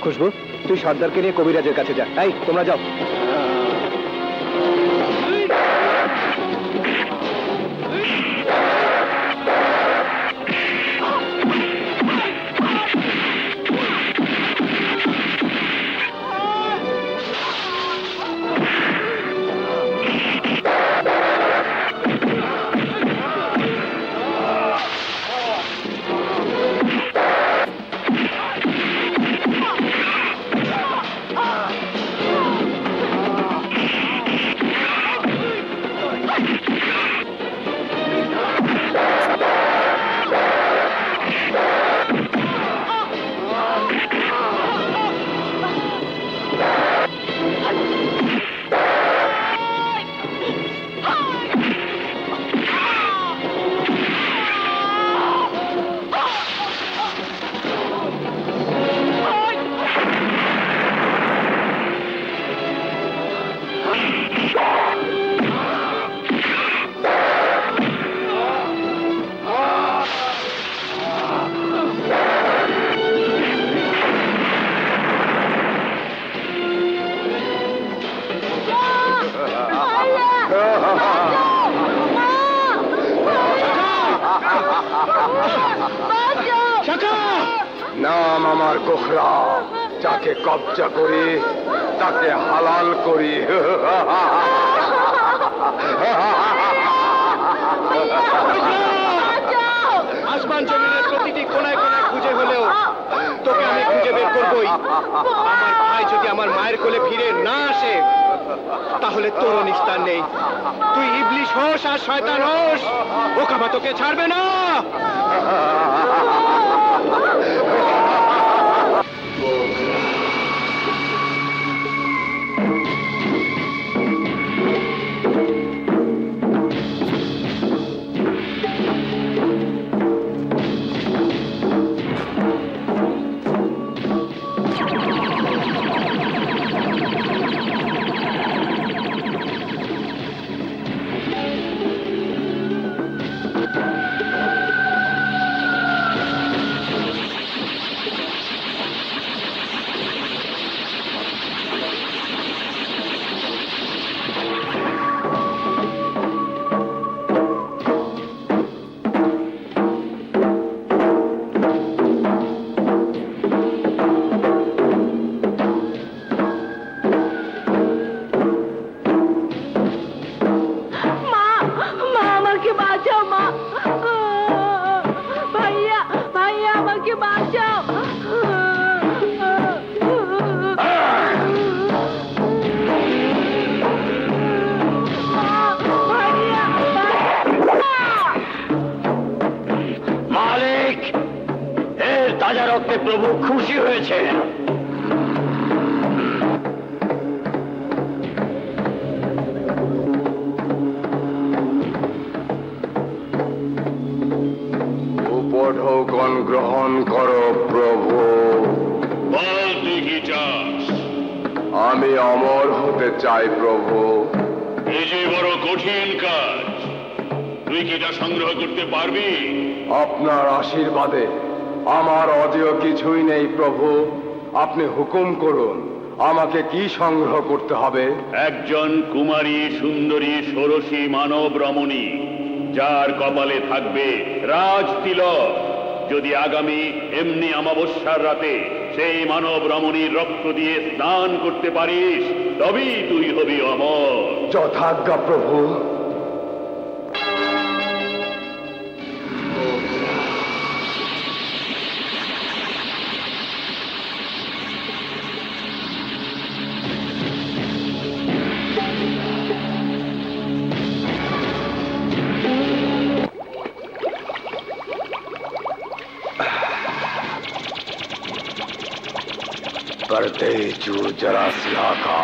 খুশবু, তুই সর্দারকে নিয়ে কবিরাজের কাছে যা। এই, তোমরা যাও। নাম আমার গোখরা, যাকে কবজা করি তাকে হালাল করি। আসমান জমিনের প্রতিটি কোনায় কোনায় খুঁজে হলেও তোকে আমি খুঁজে বের করবই। আমার ভাই যদি আমার মায়ের কোলে ফিরে না আসে তাহলে তোর নিস্তার নেই। তুই ইবলিশ হোস আর শয়তান হোস, ওকাবা তোকে ছাড়বে না। তাজা রক্তে প্রভু খুশি হয়েছে। উপঢৌকন গ্রহণ করো প্রভু। বল তুই কি চাস? আমি অমর হতে চাই প্রভু। এই যে বড় কঠিন কাজ, তুই কি এটা সংগ্রহ করতে পারবি? আপনার আশীর্বাদে আমার অজেয় কিছুই নেই প্রভু। আপনি হুকুম করুন, আমাকে কি সংগ্রহ করতে হবে? একজন কুমারী সুন্দরী ষোড়শী মানব রমণী, যার কপালে থাকবে রাজ তিলক। যদি আগামী এমনি অমাবস্যার রাতে সেই মানব রমণীর রক্ত দিয়ে স্নান করতে পারিস, তবেই তুই হবি অমর। যথাজ্ঞা প্রভু। करते जो जरा सिया का।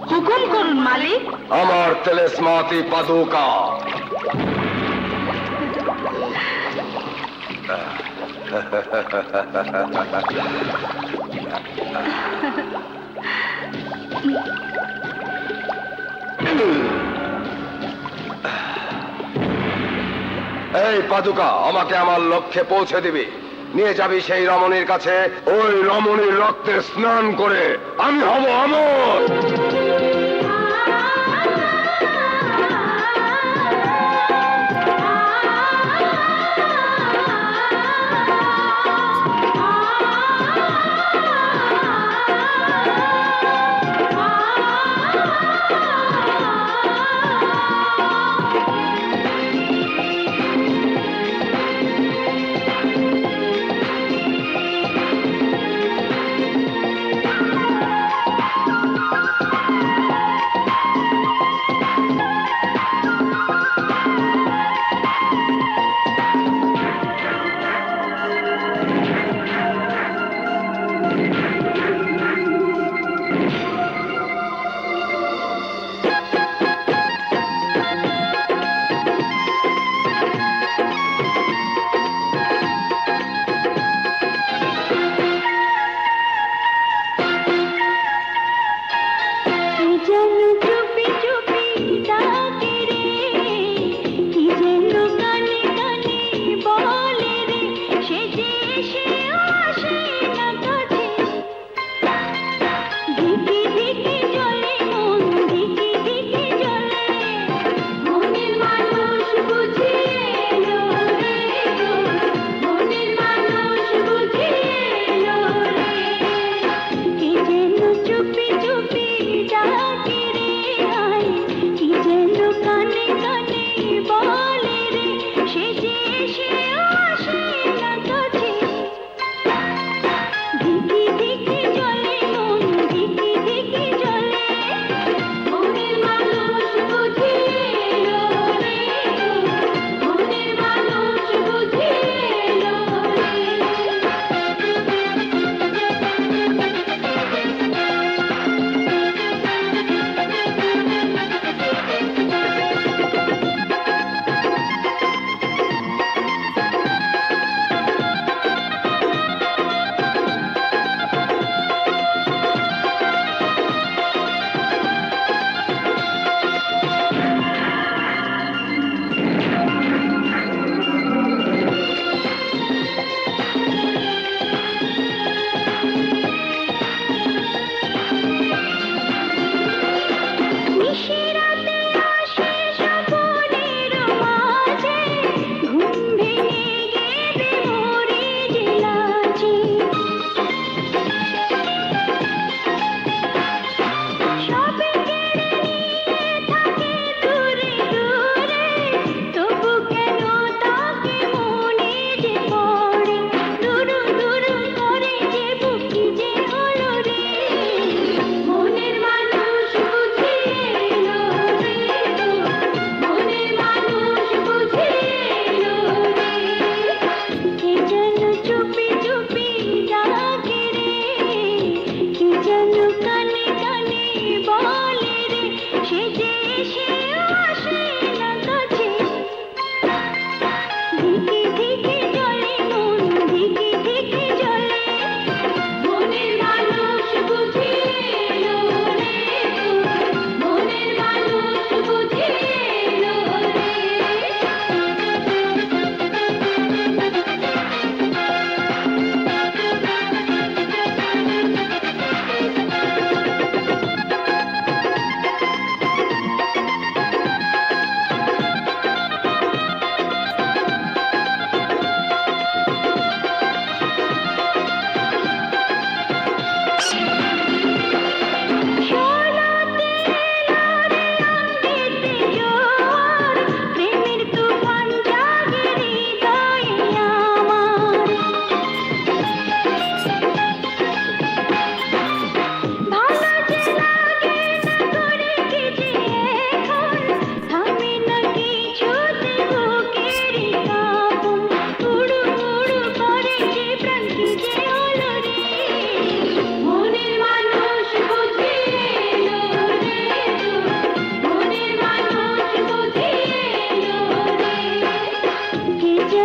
হুকুম করুন মালিক। আমার তেলেসমাতি পাদুকা। এই পাদুকা আমাকে আমার লক্ষ্যে পৌঁছে দিবি। নিয়ে যাবি সেই রমণীর কাছে। ওই রমণীর রক্তে স্নান করে আমি হব অমর।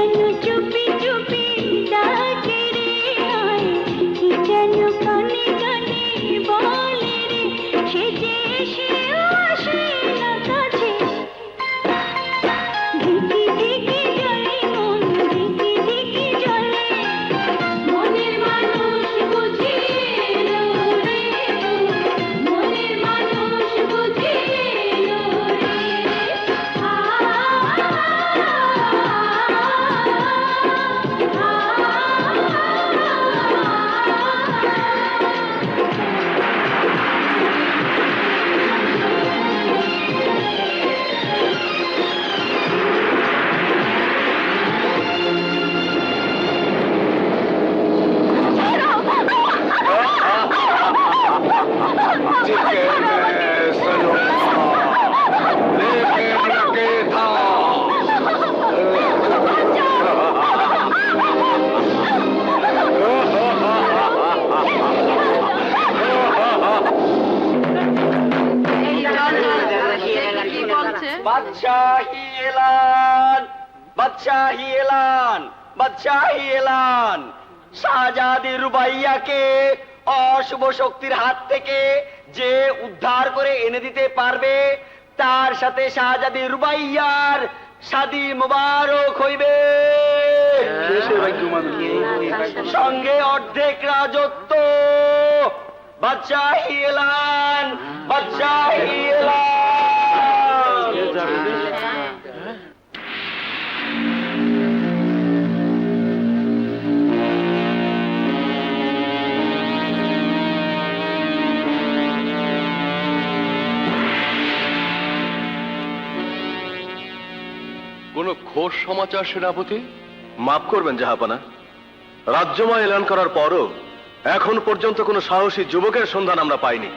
যেন চুপি চুপি ডাকে রে আয়, কি যেন কানে কানে বলে রে, সে যে এসেও আসে না কাছে। ধিকি ধিকি জ্বলে মন, ধিকি ধিকি জ্বলে, মনের মানুষ বুঝি এলো রে, মনের মানুষ বুঝি এলো রে। चिकन में सलोखा, लेकिन लगे था। বাদশাহী এলান, বাদশাহী এলান, বাদশাহী এলান। শাহজাদি রুবাইয়াকে অশুভ শক্তির হাত থেকে যে উদ্ধার করে এনে দিতে পারবে, তার সাথে শাহজাদি রুবাইয়ার শাদী মুবারক হইবে। সঙ্গে অর্ধেক রাজত্ব। বাদশাহী এলান, বাদশাহী এলান। কোনো খোঁজ সমাচার সেনাপতি? মাফ করবেন জাহাপনা, রাজ্যময় এলান করার পরও এখন পর্যন্ত কোনো সাহসী যুবকের সন্ধান আমরা পাইনি।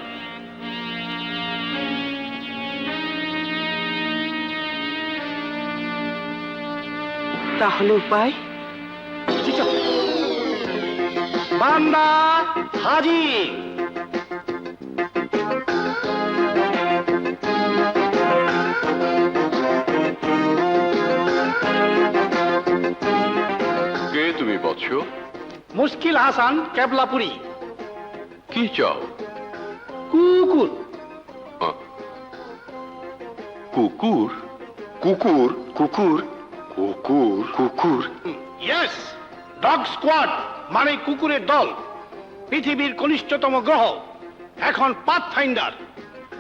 তাহলে উপায়? বান্দা হাজির। কে তুমি বৎস? মুশকিল হাসান, কেবলাপুরি। কি চাও? কুকুর। কুকুর? কুকুর কুকুর কুকুর কুকুর ইয়েস, ডগ স্কোয়াড মানে কুকুরের দল। পৃথিবীর কনিষ্ঠতম গ্রহ, এখন পাথ ফাইন্ডার।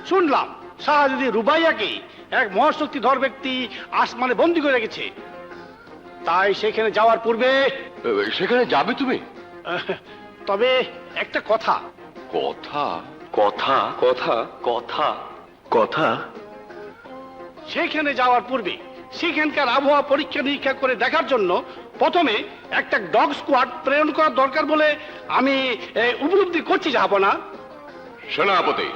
শুনলাম শাহজাদি রুবাইয়াকে এক মহাশক্তিধর ব্যক্তি আসমানে বন্দি করে রেখেছে। তাই সেখানে যাওয়ার পূর্বে সেখানে যাবে তুমি? তবে একটা কথা। কথা? কথা কথা কথা কথা সেখানে যাওয়ার পূর্বে সেখানকার আবহাওয়া পরীক্ষা নিরীক্ষা করে দেখার জন্য প্রথমে একটা ডগ স্কোয়াড প্রেরণ করা দরকার বলে আমি উপলব্ধি করছি, যাব না? সেনাপতি,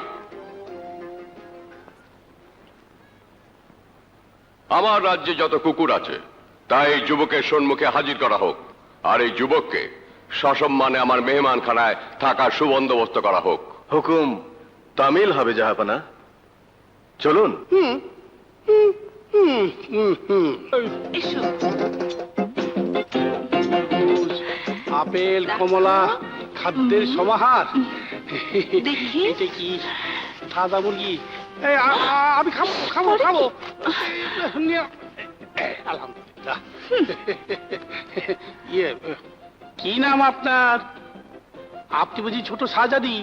আমার রাজ্যে যত কুকুর আছে তাই যুবকের সম্মুখে হাজির করা হোক, আর এই যুবককে সসম্মানে আমার মেহমানখানায় থাকার সুবন্দোবস্ত করা হোক। হুকুম তামিল হবে জাহাপনা। চলুন। আপেল, কমলা, খাদ্যের সমাহার। দেখি। এটা কি তাজা মুরগি? আমি খাবো খাবো খাবো। আলহামদুলিল্লাহ। ইয়ে, কি নাম আপনার? আপনি বুঝি ছোট শাহজাদি?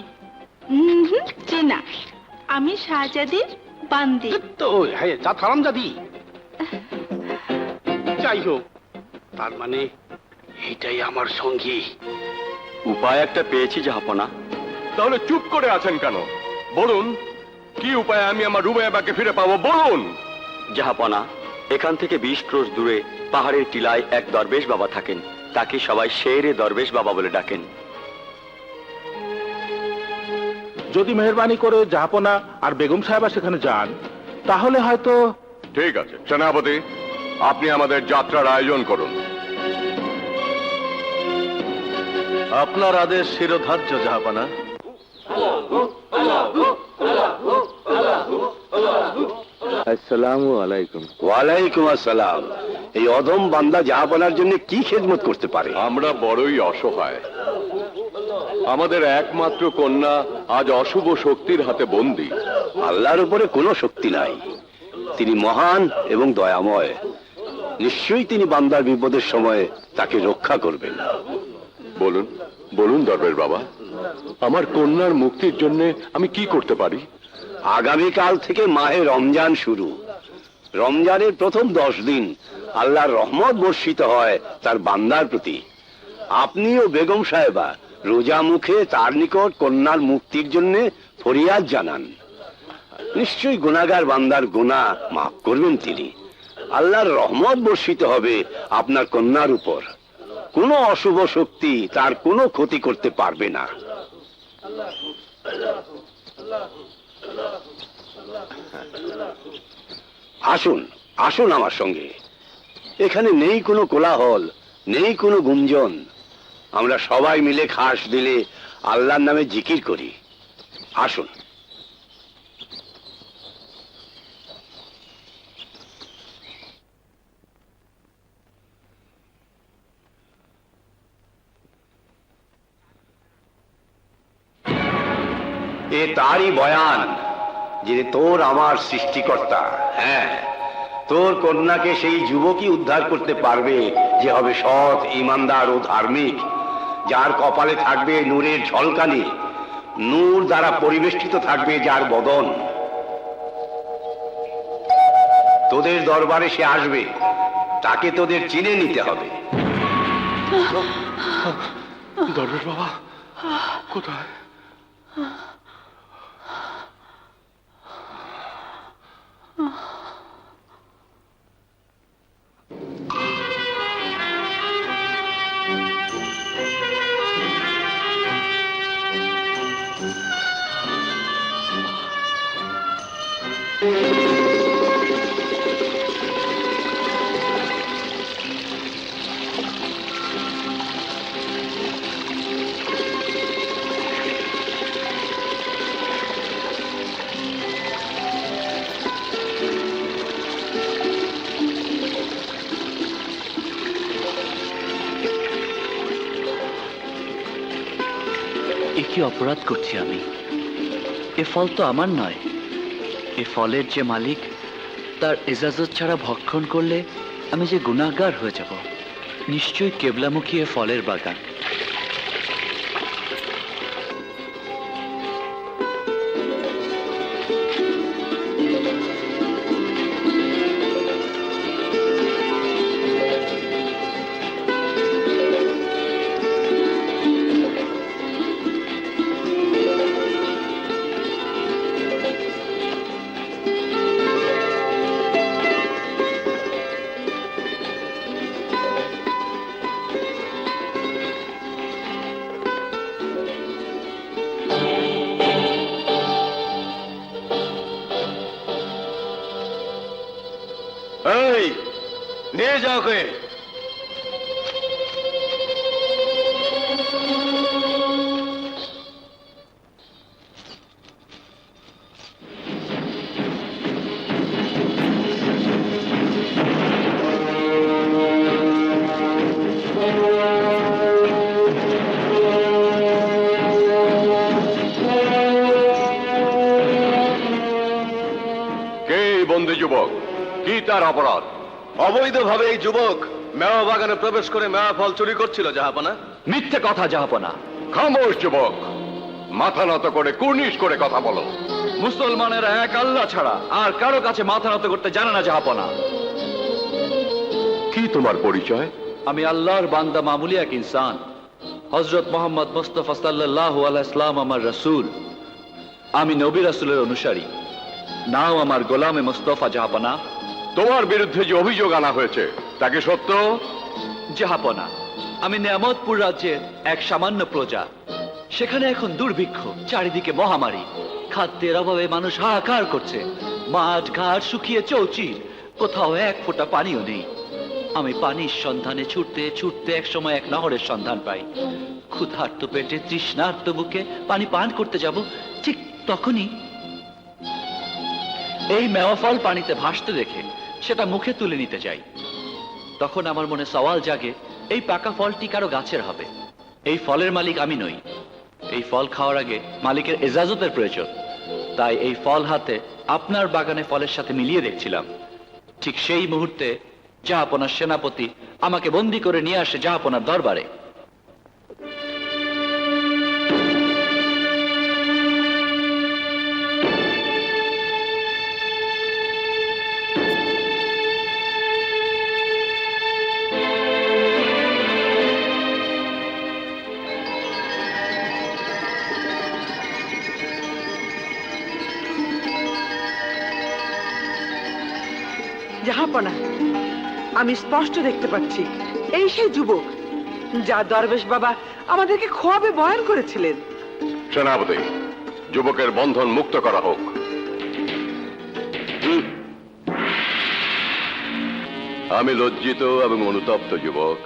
চেনা, আমি শাহজাদির বান্দি। তো হ্যাঁ, যা হারামজাদি। যাই হোক, তার মানে এটাই আমার সঙ্গী। উপায় একটা পেয়েছি জাহাপনা। তাহলে চুপ করে আছেন কেন? বলুন, কি উপায়ে আমি আমার রুবাইয়াকে ফিরে পাবো? বলুন। জাহাপনা, এখান থেকে 20 ক্রোশ দূরে পাহাড়ের টিলায় এক দরবেশ বাবা থাকেন। তাকে সবাই শেরে দরবেশ বাবা বলে ডাকেন। যদি মেহরবানি করে জাহাপনা আর বেগম সাহেবা সেখানে যান, তাহলে হয়তো। ঠিক আছে সেনাপতি, আপনি আমাদের যাত্রার আয়োজন করুন। আপনার আদেশ শিরোধার্য জাহাপনা। আসসালামু আলাইকুম। ওয়ালাইকুম আসসালাম। এই অধম বান্দা জাহাপনার জন্য কি খেদমত করতে পারে? আমরা বড়ই অসহায়। আমাদের একমাত্র কন্যা আজ অশুভ শক্তির হাতে বন্দী। আল্লাহর উপরে কোনো শক্তি নাই, তিনি মহান এবং দয়াময়। নিশ্চয়ই তিনি বান্দার বিপদের সময় তাকে রক্ষা করবেন। বলুন বলুন দরবেশ বাবা, আমার কন্যার মুক্তির জন্য আমি কি করতে পারি? আগামীকাল থেকে মাহে রমজান শুরু। রমজানের প্রথম 10 দিন আল্লাহর রহমত বর্ষিত হয় তার বান্দার প্রতি। আপনি ও বেগম সাহেবা রোজা মুখে তার নিকট কন্যার মুক্তির জন্য ফরিয়াদ জানান। নিশ্চয়ই গুনাহগার বান্দার গুনাহ মাফ করবেন তিনি। আল্লাহর রহমত বর্ষিত হবে আপনার কন্যার উপর। কোনো অশুভ শক্তি তার কোনো ক্ষতি করতে পারবে না। আসুন আসুন আমার সঙ্গে। এখানে নেই কোনো কোলাহল, নেই কোনো গুঞ্জন। আমরা সবাই মিলে খাস দিলে আল্লাহর নামে জিকির করি। আসুন। এ তারই বয়ান যে তোর আমার সৃষ্টিকর্তা। হ্যাঁ, তোর কন্যাকে সেই যুবকই উদ্ধার করতে পারবে যে হবে সৎ, ঈমানদার ও ধার্মিক, যার কপালে থাকবে নূরের ঝলকানি, নূর দ্বারা পরিবেষ্টিত থাকবে যার বদন। তোদের দরবারে সে আসবে, তাকে তোদের চিনে নিতে হবে। দরবেশ বাবা কোথায়? কি অপরাধ করছি আমি? এ ফল তো আমার নয়। এ ফলের যে মালিক, তার ইজাজত ছাড়া ভক্ষণ করলে আমি যে গুনাহগার হয়ে যাব। নিশ্চয়ই কেবলামুখী এ ফলের বাগান। এই নিয়ে যাও কে। কে এই বন্দী যুবক? কি তার অপরাধ? অবৈধভাবে এই যুবক মেওয়া বাগানে প্রবেশ করে মেওয়া ফল চুরি করছিল জাহাপনা। মিথ্যে কথা জাহাপনা। খামোশ যুবক, মাথা নত করে কুর্নিশ করে কথা বলো। মুসলমানেরা এক আল্লাহ ছাড়া আর কারো কাছে মাথা নত করতে জানে না জাহাপনা। কি তোমার পরিচয়? আমি আল্লাহর বান্দা, মামুলি এক ইনসান। হযরত মুহাম্মদ মুস্তাফা সাল্লাল্লাহু আলাইহি সাল্লাম আমার রাসূল। আমি নবী রাসূলের অনুসারী। নাও আমার গোলামে মুস্তাফা জাহাপনা। তোমার বিরুদ্ধে যে অভিযোগ আনা হয়েছে তা কি সত্য? জাহাপনা, আমি নেয়ামতপুর রাজ্যের এক সামান্য প্রজা। সেখানে এখন দুর্ভিক্ষ, চারিদিকে মহামারী, খাদ্যের অভাবে মানুষ হাহাকার করছে। মাঠ ঘাট শুকিয়ে চৌচির, কোথাও এক ফোঁটা পানিও নেই। আমি পানির সন্ধানে ছুটতে ছুটতে এক সময় এক নহরের সন্ধান পাই। ক্ষুধার্ত পেটে তৃষ্ণার্ত বুকে পানি পান করতে যাব, ঠিক তখনই এই মেওয়া ফল পানিতে ভাসতে দেখে সেটা মুখে তুলে নিতে যাই। তখন আমার মনে সওয়াল জাগে, এই পাকা ফলটি কারো গাছের হবে। এই ফলের মালিক আমি নই। এই ফল খাওয়ার আগে মালিকের এজাজতের প্রয়োজন। তাই এই ফল হাতে আপনার বাগানে ফলের সাথে মিলিয়ে দেখছিলাম। ঠিক সেই মুহূর্তে জাহাপনার সেনাপতি আমাকে বন্দী করে নিয়ে আসে জাহাপনার দরবারে। জাহাপনা, আমি স্পষ্ট দেখতে পাচ্ছি এই সেই যুবক যা দরবেশ বাবা আমাদেরকে খোয়াবে বয়ান করেছিলেন। সেনাপতি, যুবকের বন্ধন মুক্ত করা হোক। আমি লজ্জিত এবং অনুতপ্ত যুবক।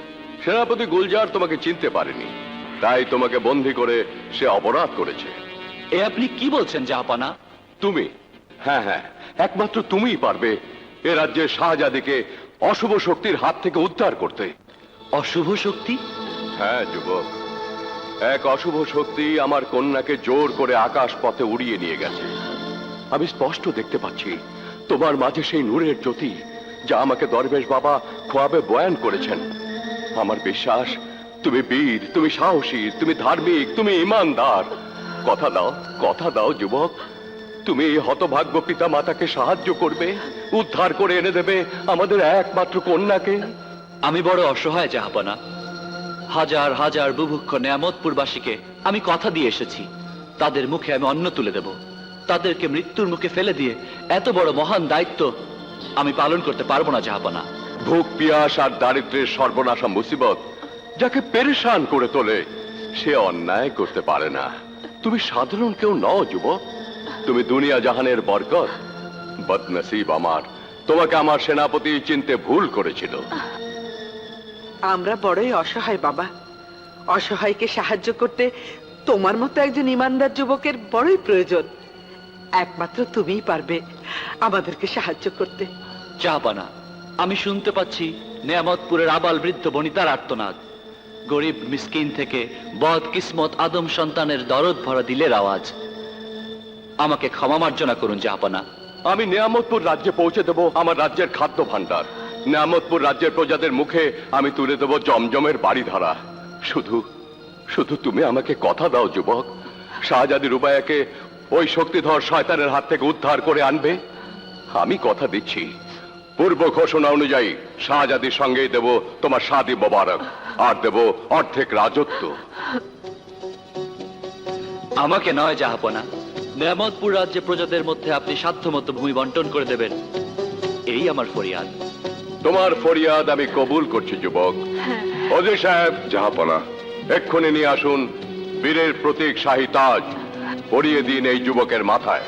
সেনাপতি গুলজার তোমাকে চিনতে পারেনি, তাই তোমাকে বন্দী করে সে অপরাধ করেছে। এ আপনি কি বলছেন জাহাপনা? তুমি, হ্যাঁ হ্যাঁ, একমাত্র তুমিই পারবে এ রাজ্যের শাহজাদিকে অশুভ শক্তির হাত থেকে উদ্ধার করতে। অশুভ শক্তি? হ্যাঁ যুবক, এক অশুভ শক্তি আমার কন্যাকে জোর করে আকাশ পথে উড়িয়ে নিয়ে গেছে। আমি স্পষ্ট দেখতে পাচ্ছি তোমার মাঝে সেই নূরের জ্যোতি যা আমাকে দরবেশ বাবা খোয়াবে বয়ান করেছেন। আমার বিশ্বাস তুমি বীর, তুমি সাহসী, তুমি ধার্মিক, তুমি ইমানদার। কথা দাও যুবক, তুমি এই হতভাগ্য পিতা মাতাকে সাহায্য করবে, উদ্ধার করে এনে দেবে আমাদের একমাত্র কন্যাকে। আমি বড় অসহায় জাহাপনা। হাজার হাজার বুভুক্ষ নেয়ামতপুরবাসীকে আমি কথা দিয়ে এসেছি, তাদের মুখে আমি অন্ন তুলে দেব। তাদেরকে মৃত্যুর মুখে ফেলে দিয়ে এত বড় মহান দায়িত্ব আমি পালন করতে পারবো না জাহাপনা। ভোগ পিয়াস আর দারিদ্র্যের সর্বনাশা মুসিবত যাকে পেরেশান করে তোলে সে অন্যায় করতে পারে না। তুমি সাধারণ কেউ নও যুবক, তুমি দুনিয়া জাহানের বরকত। বদনসিব আমার, তোমাকে আমার সেনাপতি চিনতে ভুল করেছিল। আমরা বড়ই অসহায় বাবা। অসহায়কে সাহায্য করতে তোমার মতো একজন ইমানদার যুবকের বড়ই প্রয়োজন। একমাত্র তুমিই পারবে আমাদেরকে সাহায্য করতে। জাহাপনা, আমি শুনতে পাচ্ছি নেয়ামতপুরের আবাল বৃদ্ধ বনিতার আর্তনাদ, গরিব মিসকিন থেকে বদ কিসমত আদম সন্তানের দরদ ভরা দিলের আওয়াজ। আমাকে ক্ষমা মার্জনা করুন জাহাপনা। আমি নেয়ামতপুর রাজ্যে পৌঁছে দেব আমার রাজ্যের খাদ্য ভাণ্ডার। নেয়ামতপুর রাজ্যের প্রজাদের মুখে আমি তুলে দেব জমজমের বাড়িধারা। শুধু তুমি আমাকে কথা দাও যুবক, শাহজাদি রুবাইয়াকে ওই শক্তিধর শয়তানের হাত থেকে উদ্ধার করে আনবে। আমি কথা দিচ্ছি, পূর্ব ঘোষণা অনুযায়ী শাহজাদির সঙ্গেই দেব তোমার শাদি মোবারক, আর দেব অর্ধেক রাজত্ব। আমাকে নয় জাহাপনা, নেয়ামতপুর রাজ্যে প্রজাদের মধ্যে আপনি সাধ্যমতো ভূমি বন্টন করে দেবেন, এই আমার ফরিয়াদ। তোমার ফরিয়াদ আমি কবুল করছি যুবক। ওজি সাহেব, জাহাপনা, এক্ষুনি নিয়ে আসুন বীরের প্রতীক শাহী তাজ, পরিয়ে দিন এই যুবকের মাথায়।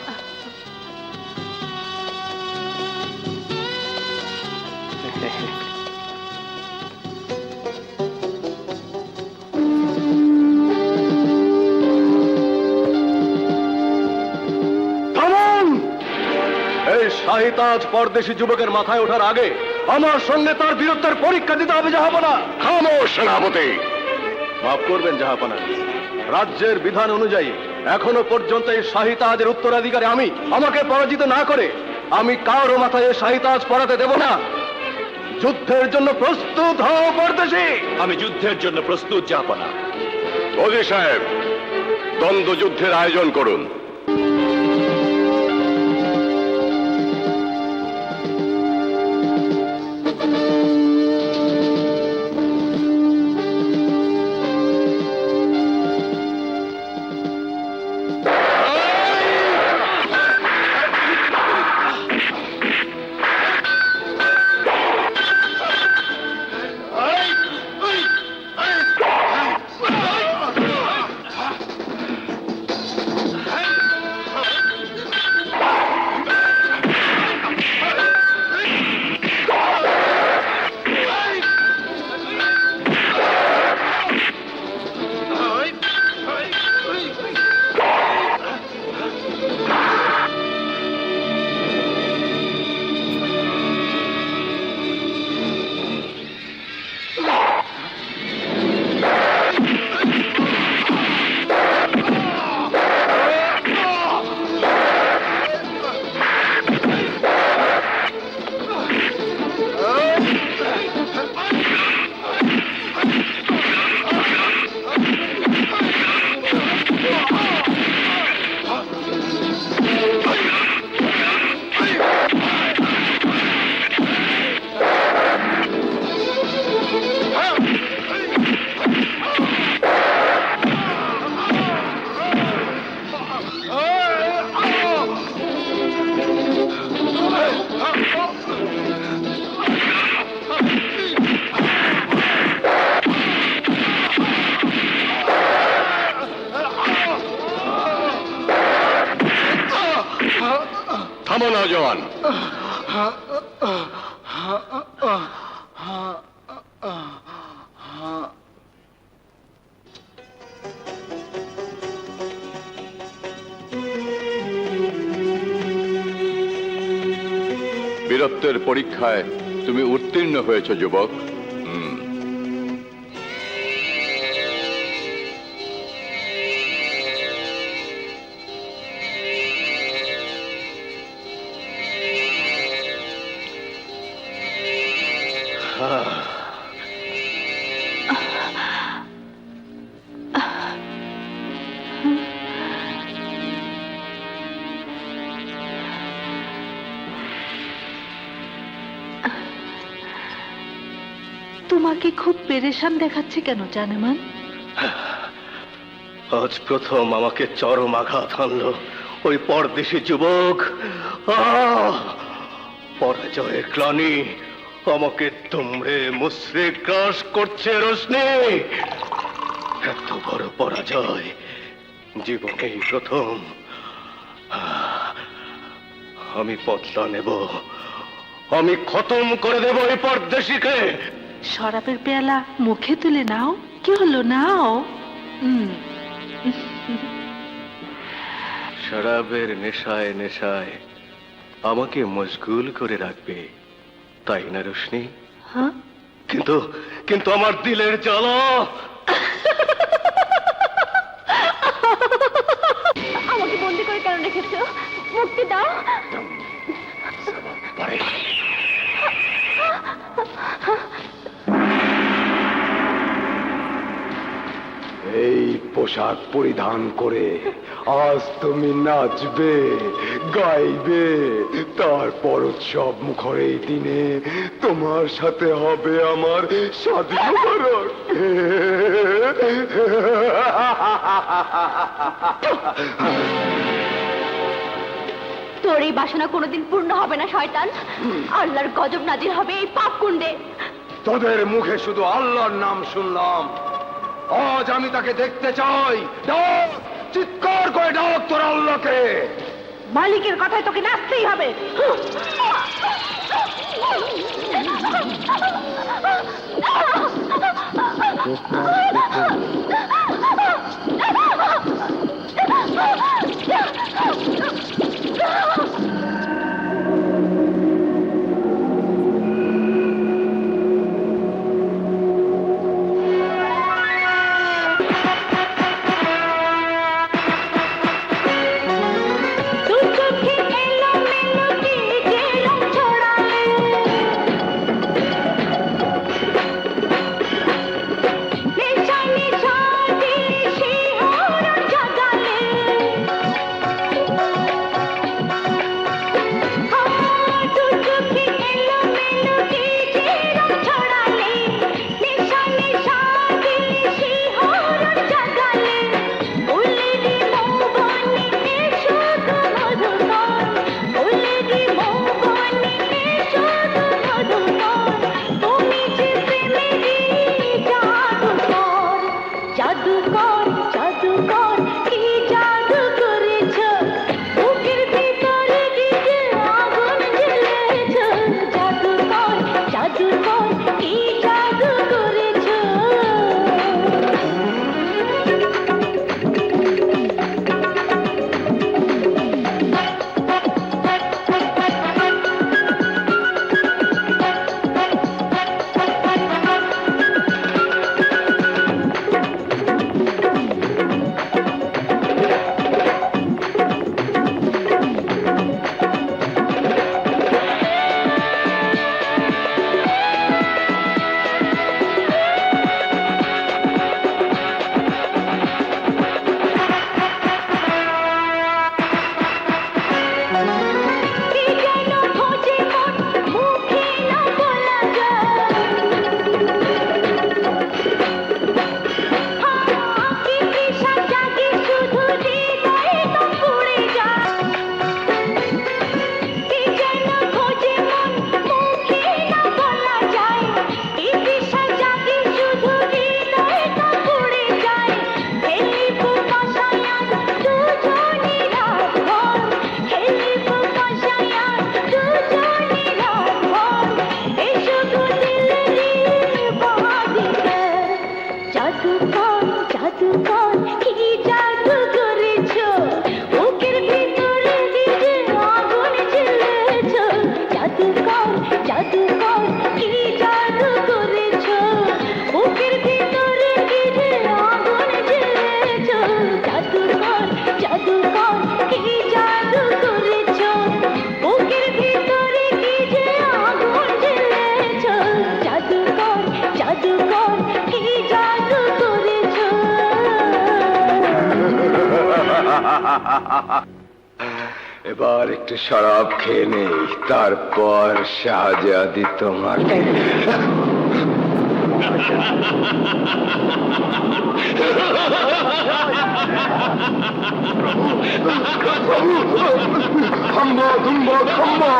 এই শাহী তাজ পরদেশী যুবকের মাথায় ওঠার আগে আমার সঙ্গে তার বীরত্বের পরীক্ষা দিতে হবে জাহাপনা। খামোশ সেনাপতি। মাফ করবেন জাহাপনা, রাজ্যের বিধান অনুযায়ী এখনো পর্যন্ত এই শাহী তাজের উত্তরাধিকারী আমি। আমাকে পরাজিত না করে আমি কারো মাথায় এই শাহী তাজ পরাতে দেব না। যুদ্ধের জন্য প্রস্তুত হও পরদেশী। আমি যুদ্ধের জন্য প্রস্তুত জাহাপনা। ওজি সাহেব, দ্বন্দ্ব যুদ্ধের আয়োজন করুন। থামো নওজোয়ান। বীরত্বের পরীক্ষায় তুমি উত্তীর্ণ হয়েছ যুবক। তোমাকে খুব পেরেশান দেখাচ্ছে কেন জানেমান? আজ প্রথম আমাকে চরম আঘাত হানলো ওই পরদেশি যুবক। পরাজয়ের গ্লানি আমাকে দুমড়ে মুচড়ে গ্রাস করছে রোশনি। এত বড় পরাজয় জীবনেই প্রথম। আমি বদলা নেব, আমি খতম করে দেব এই পরদেশিকে। শরাবের পেয়ালা মুখে তুলে নাও, কি হলো নাও। শরাবের নেশায় নেশায় আমাকে মশগুল করে রাখবে, তাই না রোশনি? হ্যাঁ, কিন্তু কিন্তু আমার দিলের জ্বালা। আমাকে বন্দি করে কেন রেখেছো? মুক্তি দাও। এই পোশাক পরিধান করে আজ তুমি নাচবে, গাইবে, তারপর উৎসব মুখর এই দিনে তোমার সাথে হবে আমার স্বাধীনতা। তোর এই বাসনা কোনোদিন পূর্ণ হবে না শয়তান। আল্লাহর গজব নাজির হবে এই পাপ কুণ্ডে। তোদের মুখে শুধু আল্লাহর নাম শুনলাম, আজ আমি তাকে দেখতে চাই। ডাক, চিৎকার করে ডাক তোর আল্লাহকে। মালিকের কথায় তোকে নাচতেই হবে। জাদুকর জাদুকর কি জাদু করেছো বুকের ভিতরে দিতে আগুন জ্বেলেছো জাদুকর জাদুকর কি জাদু করেছো বুকের ভিতরে দিতে আগুন জ্বেলেছো জাদুকর জাদুকর কি জাদু করেছো বুকের ভিতরে কি যে আগুন জ্বেলেছো জাদুকর জাদুকর কি জাদু করেছো এবার একটু শরাব খেয়ে নেই, তারপর শাহজাদি তোমাকে থাম্বা ধুম্বা থাম্বা,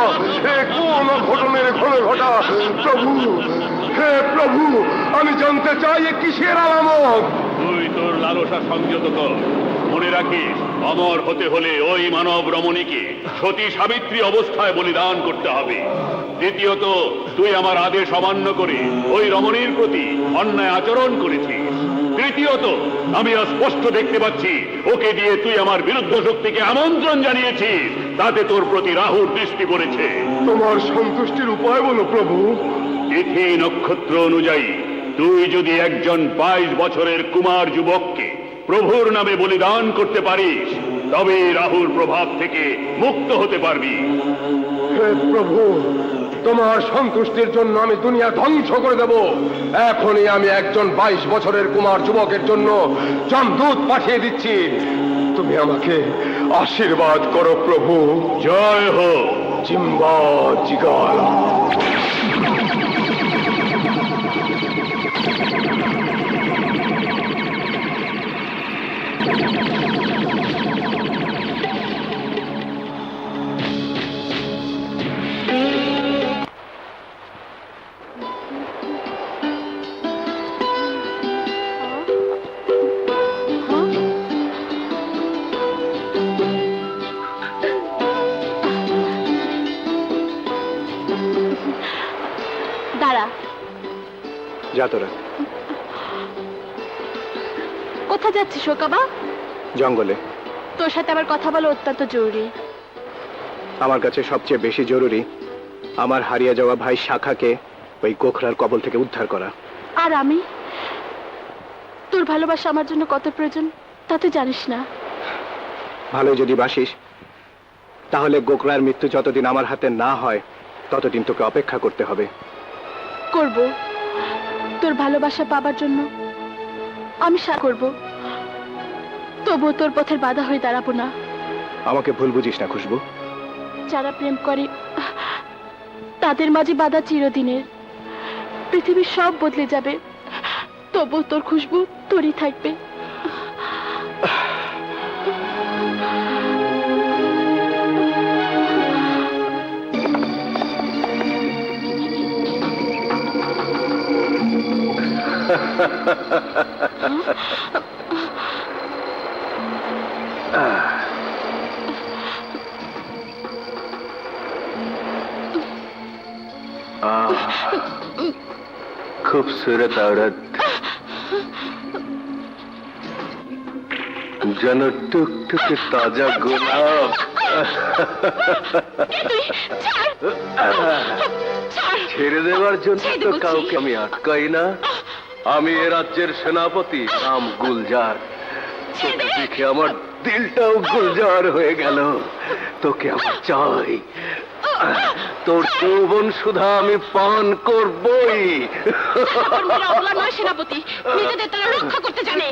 এ কোন ঘটনের ঘনে ঘটা প্রভু, হে প্রভু, আমি জানতে চাই এ কিসের আলামত। তুই তোর লালসা সংযত কর। মনে রাখিস, অমর হতে হলে ওই মানব রমণীকে সতী সাবিত্রী অবস্থায় বলিদান করতে হবে। দ্বিতীয়ত, তুই আমার আদেশ অমান্য করে ওই রমণীর প্রতি অন্যায় আচরণ করেছিস। তৃতীয়ত, আমি আজ স্পষ্ট দেখতে পাচ্ছি ওকে দিয়ে তুই আমার বিরুদ্ধ শক্তিকে আমন্ত্রণ জানিয়েছিস, তাতে তোর প্রতি রাহুর দৃষ্টি পড়েছে। তোমার সন্তুষ্টির উপায় বলো প্রভু। তিথি নক্ষত্র অনুযায়ী তুই যদি একজন 22 বছরের কুমার যুবককে প্রভুর নামে বলিদান করতে পারিস, তবে রাহুর প্রভাব থেকে মুক্ত হতে পারবি। হে প্রভু, তোমার সন্তুষ্টির জন্য আমি দুনিয়া ধ্বংস করে দেব। এখনই আমি একজন 22 বছরের কুমার যুবকের জন্য যমদূত পাঠিয়ে দিচ্ছি। তুমি আমাকে আশীর্বাদ করো প্রভু। জয় হোক। জিম্বা জিগালা। দাঁড়া, যা তোরা। কোথায় যাচ্ছিস শোকাবা? জঙ্গলে। তোর সাথে আবার কথা বলা অত্যন্ত জরুরি। আমার কাছে সবচেয়ে বেশি জরুরি আমার হারিয়ে যাওয়া ভাই শাখাকে ওই গোখরার কবল থেকে উদ্ধার করা। আর আমি, তোর ভালোবাসা আমার জন্য কত প্রয়োজন তা তুই জানিস না। ভালো যদি বাসিস, তাহলে গোখরার মৃত্যু যতদিন আমার হাতে না হয় ততদিন তোকে অপেক্ষা করতে হবে। করব, তোর ভালোবাসা পাবার জন্য আমি করব, তবুও তোর পথের বাধা হয়ে দাঁড়াবো না। আমাকে ভুল বুঝিস না খুশবু। যারা প্রেম করে তাদের মাঝে বাধা চিরদিনের। পৃথিবীর সব বদলে যাবে, তবুও তোর খুশবু তোরই থাকবে। खूबसूरत औरत, যেন টুকটুকে তাজা গোলাপ। ছেড়ে দেওয়ার জন্য তো কাউকে আমি আটকাই না। আমি এ রাজ্যের সেনাপতি রাম গুলজার। তোকে দেখে আমার দিলটাও গুলজার হয়ে গেল। তোকে আমার চাই, তোর যৌবন সুধা আমি পান করবই। সেনাপতি নিজেদের তারা রক্ষা করতে জানে।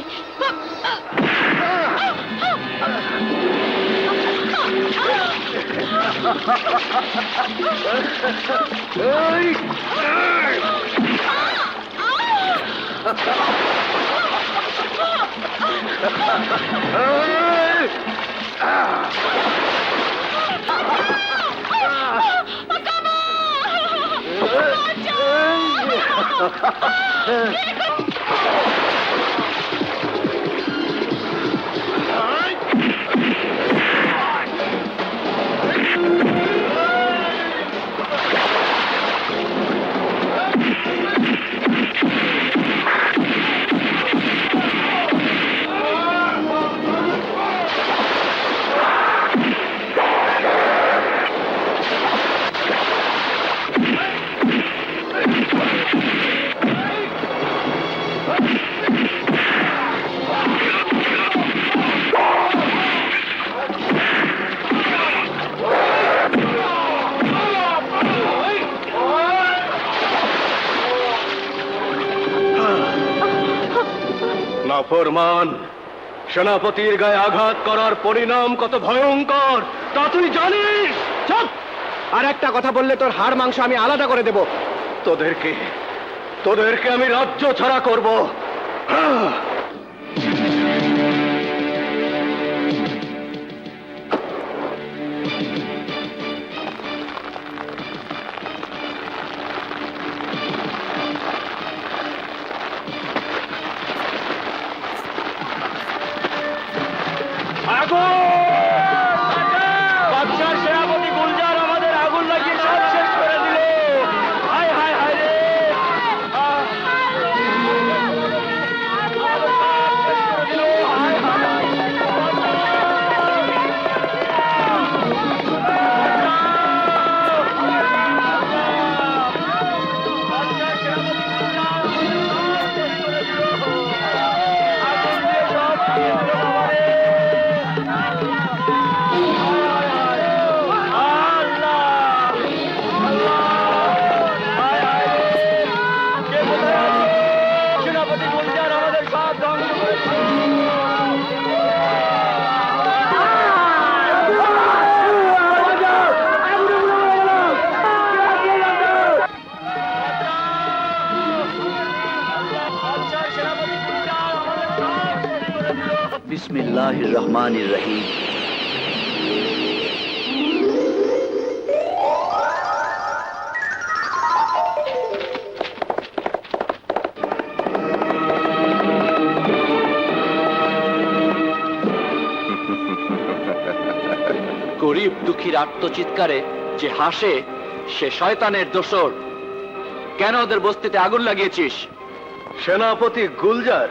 নাফরমান, সেনাপতির গায়ে আঘাত করার পরিণাম কত ভয়ঙ্কর তা তুই জানিস? চুপ! আর একটা কথা বললে তোর হাড় মাংস আমি আলাদা করে দেব। তোদেরকে আমি রাজ্য ছাড়া করব। বাদশার সেনাপতি গুলজার আমাদের আগুন লাগিয়ে সব শেষ করে দিল। হায় হায় হায় রে! সেনাপতি গুলজার আমাদের সব ধ্বংস করেছে। বিসমিল্লাহির রহমানির রহিম। গরিব দুঃখীর আত্মচিৎকারে যে হাসে সে শয়তানের দোসর। কেন ওদের বস্তিতে আগুন লাগিয়েছিস? সেনাপতি গুলজার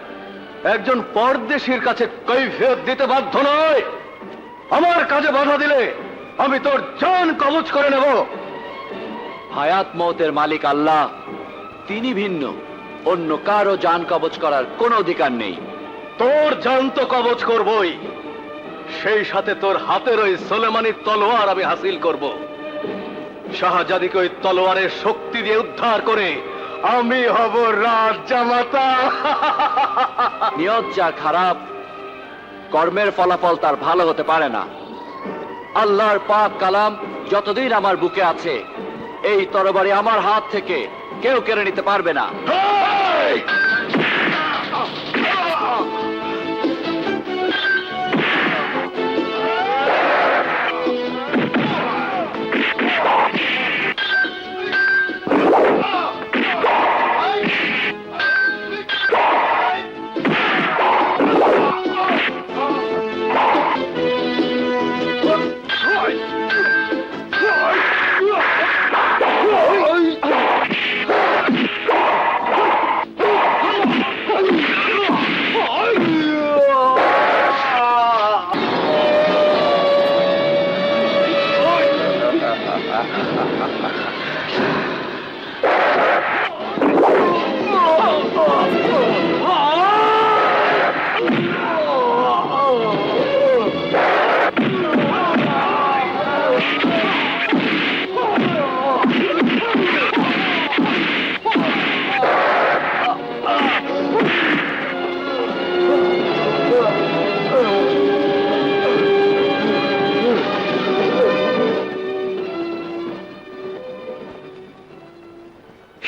একজন পরদেশীর কাছে কৈফিয়ত দিতে বাধ্য নয়। আমার কাজে বাধা দিলে আমি তোর জান কবজ করে নেব। হায়াত মওতের মালিক আল্লাহ, তিনি ভিন্ন, অন্য কারো জান কবজ করার কোনো অধিকার নেই। তোর জান তো কবজ করবই, সেই সাথে তোর হাতের ওই সোলেমানির তলোয়ার আমি হাসিল করব। শাহজাদিকে ওই তলোয়ারের শক্তি দিয়ে উদ্ধার করে আমি হব রাজজামাতা। নিয়ত যা খারাপ, কর্মের ফলাফল তার ভালো হতে পারে না। আল্লাহর পাক কালাম যতদিন আমার বুকে আছে, এই তরবারি আমার হাত থেকে কেউ কেড়ে নিতে পারবে না।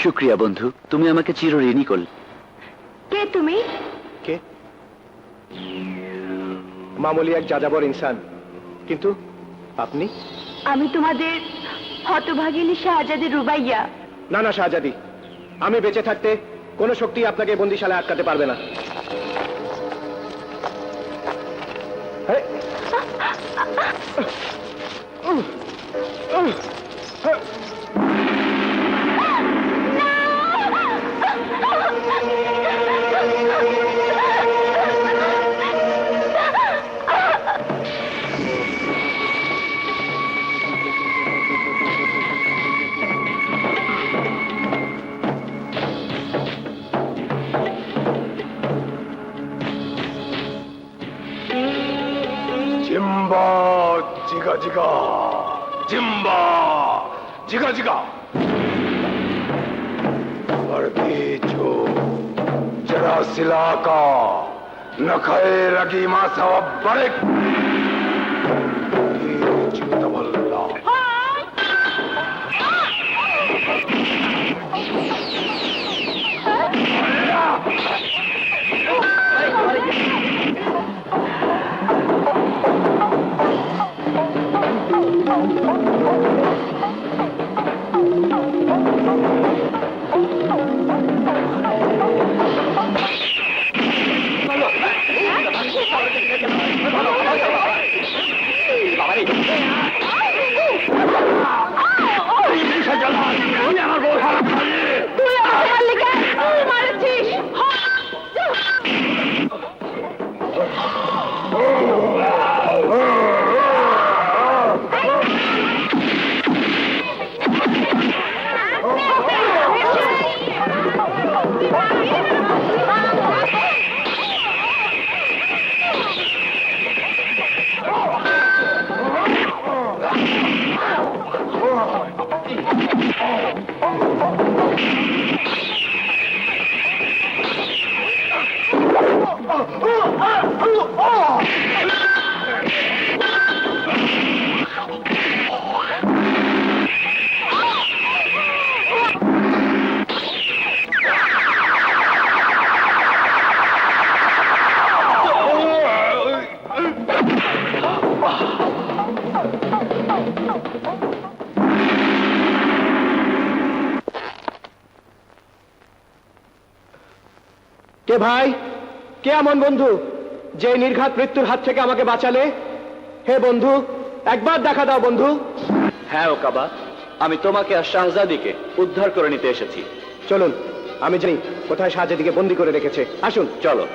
শুক্রিয়া বন্ধু, তুমি আমাকে চিরঋণী করলে। কে তুমি? কে? মামুলি এক যাযাবর ইনসান, কিন্তু আপনি? আমি তোমাদের হতভাগিনী শাহজাদি রুবাইয়া। না না শাহজাদি, আমি বেঁচে থাকতে কোনো শক্তি আপনাকে বন্দিশালায় আটকাতে পারবে না। আরে! জিম্বা জিগা জিগা, জিম্বা জিগা জিগা, वर्दी जो जरा सिला का न खाए लगी माँ सवा बड़े কে ভাই? কে এমন বন্ধু যে নির্ঘাত মৃত্যুর হাত থেকে আমাকে বাঁচালে? হে বন্ধু, একবার দেখা দাও বন্ধু। হ্যাঁ ওকাবা, আমি তোমাকে আর শাহজাদিকে উদ্ধার করে নিতে এসেছি। চলুন, আমি জানি কোথায় শাহজাদিকে বন্দি করে রেখেছে। আসুন। চলো।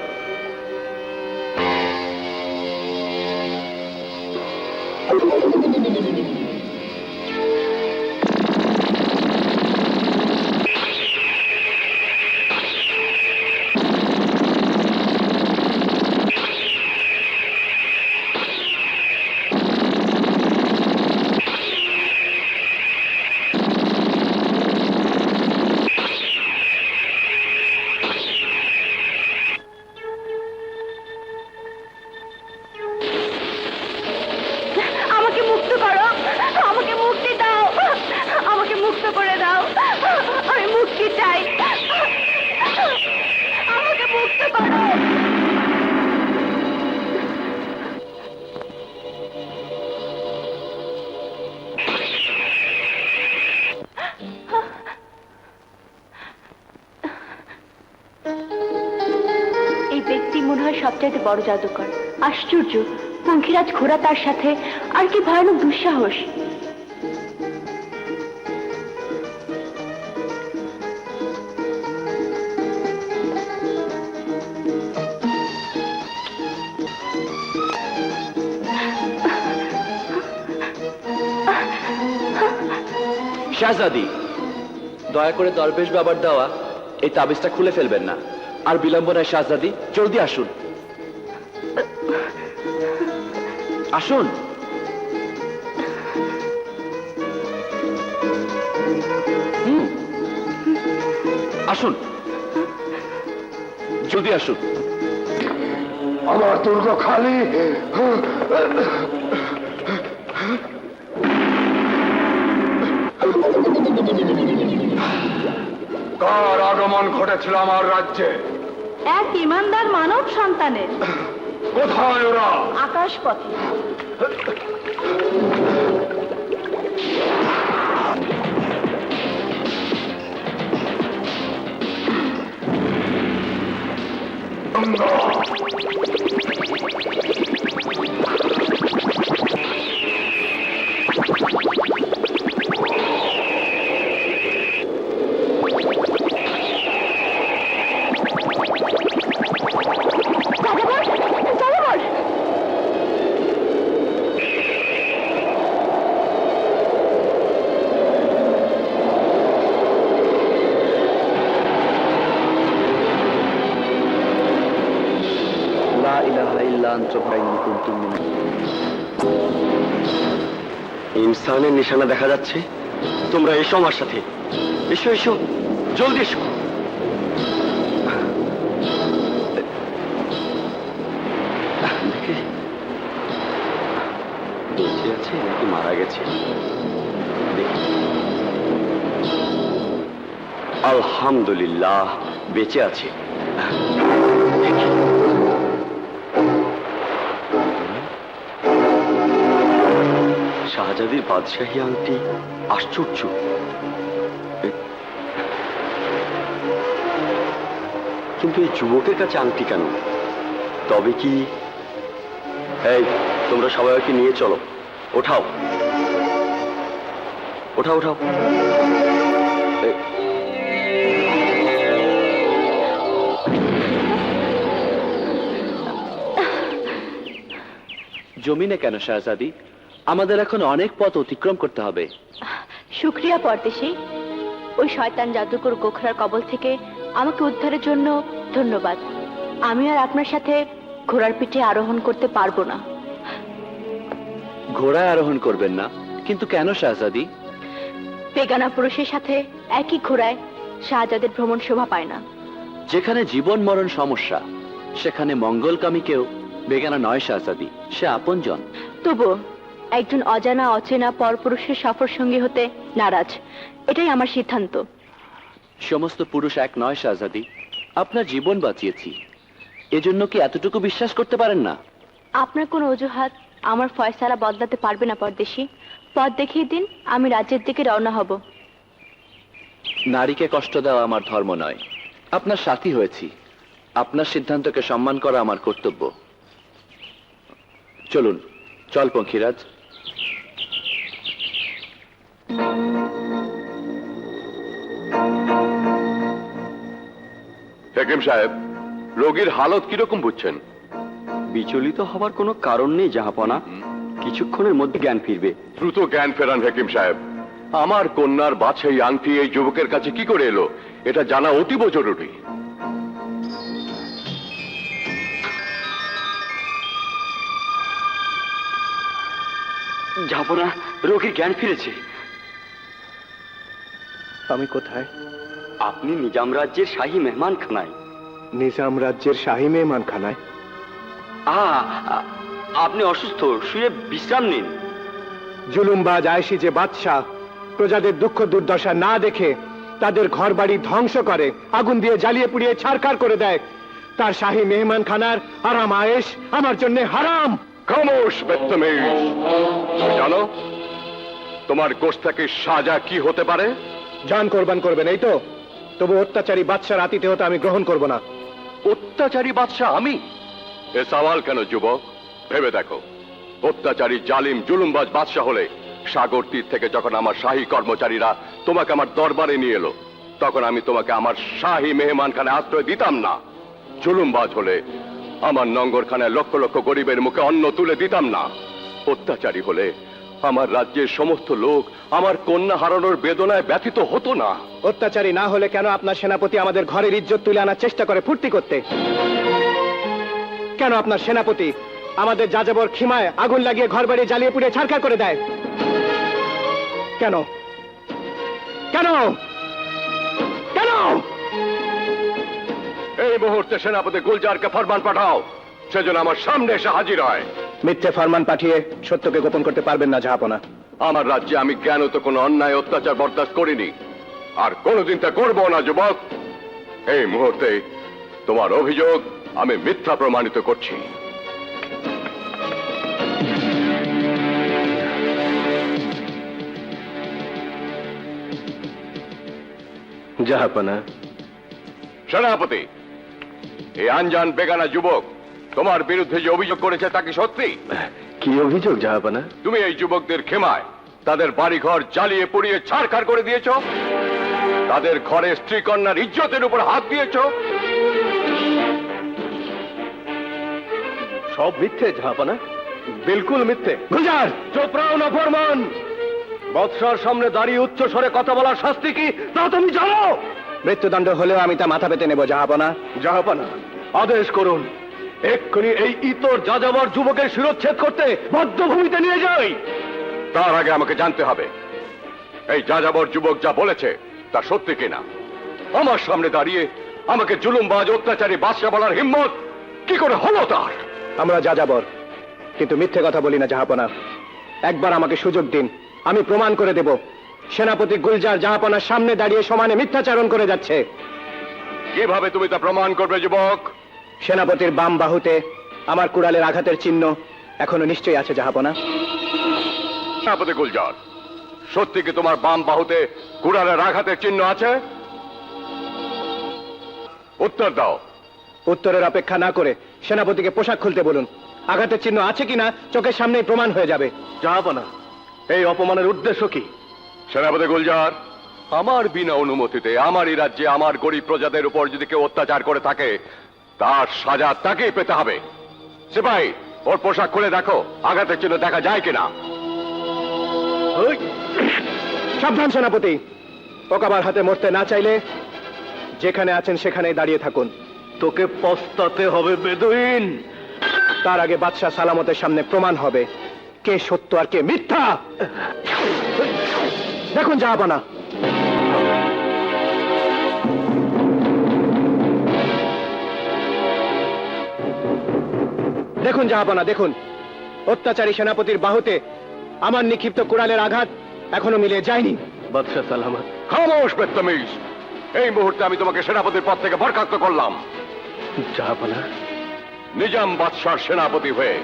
আমাকে মুক্ত করো, আমাকে মুক্তি দাও, আমাকে মুক্ত করে দাও, আমি মুক্তি চাই, আমাকে মুক্ত করো। এই ব্যক্তি মনে হয় সবচাইতে বড় জাদুকর। আশ্চর্য, পঙ্খিরাজ ঘোড়া তার সাথে, আর কি ভয়ানক দুঃসাহস। শাহজাদি, দয়া করে দরবেশ বাবার দেওয়া এই তাবিজটা খুলে ফেলবেন না। আর বিলম্ব নয় শাহজাদি, জলদি আসুন। আসুন। আসুন, জলদি আসুন। আমার দুর্গ খালি। কার আগমন ঘটেছিল আমার রাজ্যে? এক ইমানদার মানব সন্তানের। কোথায় ওরা? আকাশ পথে। ইনসানের নিশানা দেখা যাচ্ছে। তোমরা এসো আমার সাথে, এসো এসো, জলদি এসো। আছে নাকি মারা গেছে? দেখি। আলহামদুলিল্লাহ বেঁচে আছে। দেখি। শাহজাদির বাদশাহী আংটি, আশ্চর্য। কিন্তু এই যুবকের কাছে আংটি কেন? তবে কি? এই তোমরা সবাই ওকে নিয়ে চলো, ওঠাও ওঠাও ওঠাও। জমিনে কেন শাহজাদি? আমাদের এখন অনেক পথ অতিক্রম করতে হবে। শুক্রিয়া পরদেশী, ওই শয়তান জাদুকর গোখরার কবল থেকে আমাকে উদ্ধারের জন্য ধন্যবাদ। আমি আর আপনার সাথে ঘোড়ার পিঠে আরোহণ করতে পারবো না। ঘোড়ায় আরোহণ করবেন না? কিন্তু কেন শাহজাদি? বেগানা পুরুষের সাথে একই ঘোড়ায় শাহজাদের ভ্রমণ শোভা পায় না। যেখানে জীবন মরণ সমস্যা, সেখানে মঙ্গলকামী কেউ বেগানা নয় শাহজাদি, সে আপনজন। তবু একজন অজানা অচেনা পরপুরুষের সফর সঙ্গী হতে নারাজ, এটাই আমার সিদ্ধান্ত। সমস্ত পুরুষ এক নয় শাহজাদি, আপনার জীবন বাঁচিয়েছি, এজন্য কি এতটুকু বিশ্বাস করতে পারেন না? আপনার কোন অজুহাত আমার ফয়সালা বদলাতে পারবে না পরদেশী। পথ দেখিয়ে দিন, আমি রাজ্যের দিকে রওনা হব। নারীকে কষ্ট দেওয়া আমার ধর্ম নয়। আপনার সাথী হয়েছি, আপনার সিদ্ধান্তকে সম্মান করা আমার কর্তব্য। চলুন, চল পঙ্খিরাজ। হেকিম সাহেব, রোগীর হালত কিরকম বুঝছেন? বিচলিত হবার কোনো কারণ নেই জাহাপনা, কিছুক্ষণের মধ্যে জ্ঞান ফিরবে। দ্রুত জ্ঞান ফেরান হেকিম সাহেব। আমার কন্যার বাছাই আংটি এই যুবকের কাছে কি করে এলো, এটা জানা অতীব জরুরি। জাহাপনা, রোগীর জ্ঞান ফিরেছে। আমি কোথায়? আপনি নিজাম রাজ্যের শাহী মেহমানখানায়। নিজাম রাজ্যের শাহী মেহমানখানায়? আপনি অসুস্থ, শুয়ে বিশ্রাম নিন। জুলুমবাজ আয়েশি যে বাদশাহ প্রজাদের দুঃখ দুর্দশা না দেখে তাদের ঘর বাড়ি ধ্বংস করে, আগুন দিয়ে জ্বালিয়ে পুড়িয়ে ছারখার করে দেয়, তার শাহী মেহমানখানার আরাম আয়েশ আমার জন্য হারাম। খামোশ বেত্তমিজ! তুমি জানো তোমার গোশতাকে সাজা কি হতে পারে? জান কোরবান করবেন, এই তো? তবু অত্যাচারী বাদশার আতিথেয়তা আমি গ্রহণ করব না। অত্যাচারী বাদশাহ আমি? এ সওয়াল কেন যুবক? ভেবে দেখো, অত্যাচারী জালিম জুলুমবাজ বাদশাহ হলে সাগর তীর থেকে যখন আমার শাহী কর্মচারীরা তোমাকে আমার দরবারে নিয়ে এলো, তখন আমি তোমাকে আমার শাহী মেহমানখানায় আশ্রয় দিতাম না। জুলুমবাজ হলে আমার নঙ্গরখানায় লক্ষ লক্ষ গরিবের মুখে অন্ন তুলে দিতাম না। অত্যাচারী হলে আমার রাজ্যের সমস্ত লোক আমার কন্যা হারানোর বেদনায় ব্যথিত হতো না। অত্যাচারী না হলে কেন আপনার সেনাপতি আমাদের ঘরের ইজ্জত তুলে আনার চেষ্টা করে ফুর্তি করতে? কেন আপনার সেনাপতি আমাদের যাযাবর খিমায় আগুন লাগিয়ে ঘর বাড়ি জ্বালিয়ে পুড়িয়ে ছারখার করে দেয়? কেন কেন কেন? এই মুহূর্তে সেনাপতি গুলজারকে ফরমান পাঠাও, সেজন্য আমার সামনে এসে হাজির হয়। মিথ্যে ফরমান পাঠিয়ে সত্যকে গোপন করতে পারবেন না জাহাপনা। আমার রাজ্যে আমি জ্ঞানত কোনো অন্যায় অত্যাচার বরদাস্ত করিনি, আর কোনোদিন তা করবো না যুবক। এই মুহূর্তে তোমার অভিযোগ আমি মিথ্যা প্রমাণিত করছি। জাহাপনা। সেনাপতি, এই আনজান বেগানা যুবক তোমার বিরুদ্ধে যে অভিযোগ করেছে তা কি সত্যি? কি অভিযোগ জাহাপনা? তুমি এই যুবকদের খেমায় তাদের বাড়িঘর জ্বালিয়ে পুড়িয়ে ছারখার করে দিয়েছ, তাদের ঘরে স্ত্রী কন্যার ইজ্জতের উপর হাত দিয়েছ। সব মিথ্যে জাহাপনা, বিলকুল মিথ্যে। গুলজার, চুপ রাও না ফরমান। বৎসর সামনে দাঁড়িয়ে উচ্চ স্বরে কথা বলার শাস্তি কি তা তুমি জানো? মৃত্যুদণ্ড হলেও আমি তা মাথা পেতে নেব জাহাপনা। জাহাপনা, আদেশ করুন, এক্ষুনি এই ইতর যাযাবর যুবকের শিরচ্ছেদ করতে বদ্ধভূমিতে নিয়ে যাই। তার আগে আমাকে জানতে হবে এই যাযাবর যুবক যা বলেছে তা সত্যি কিনা। আমার সামনে দাঁড়িয়ে আমাকে জুলুমবাজ অত্যাচারী বাদশা বলার হিম্মত কি করে হলো তার? আমরা যাযাবর, কিন্তু মিথ্যে কথা বলি না জাহাপনা। একবার আমাকে সুযোগ দিন, আমি প্রমাণ করে দেব সেনাপতি গুলজার জাহাপনার সামনে দাঁড়িয়ে সমানে মিথ্যাচারণ করে যাচ্ছে। কিভাবে তুমি তা প্রমাণ করবে যুবক? সেনাপতির বাম বাহুতে আমার কুড়ালের আঘাতের চিহ্ন এখনো নিশ্চয়ই আছে জাহাপনা। সেনাপতি গুলজার, সত্যি কি তোমার বাম বাহুতে কুড়ালের আঘাতের চিহ্ন আছে? উত্তর দাও। উত্তরের অপেক্ষা না করে সেনাপতিকে পোশাক খুলতে বলুন। আঘাতের চিহ্ন আছে কিনা চোখের সামনেই প্রমাণ হয়ে যাবে। জাহাপনা, এই অপমানের উদ্দেশ্য কি? সেনাপতি গুলজার, আমার বিনা অনুমতিতে আমার এই রাজ্যে আমার গরিব প্রজাদের উপর যদি কেউ অত্যাচার করে থাকে তার সাজা তাকেই পেতে হবে। সিপাহী, ওর পোশাক খুলে দেখো আঘাতের চিহ্ন দেখা যায় কিনা। সাবধান সেনাপতি, ওকাবার হাতে মরতে না চাইলে যেখানে আছেন সেখানেই দাঁড়িয়ে থাকুন। তোকে পস্তাতে হবে বেদুইন। তার আগে বাদশাহ সালামতের সামনে প্রমাণ হবে কে সত্য আর কে মিথ্যা। দেখুন জাহাপনা, দেখুন জাহাপনা, দেখুন অত্যাচারী সেনাপতির বাহুতে আমার নিক্ষিপ্ত কুড়ালের আঘাত এখনো মিলিয়ে যায়নি। বাদশাহ সালামত। খামোশ বেত্তমিজ, এই মুহূর্তে আমি তোমাকে সেনাপতির পদ থেকে বরখাস্ত করলাম। জাহাপনা, নিজাম বাদশার সেনাপতি হয়ে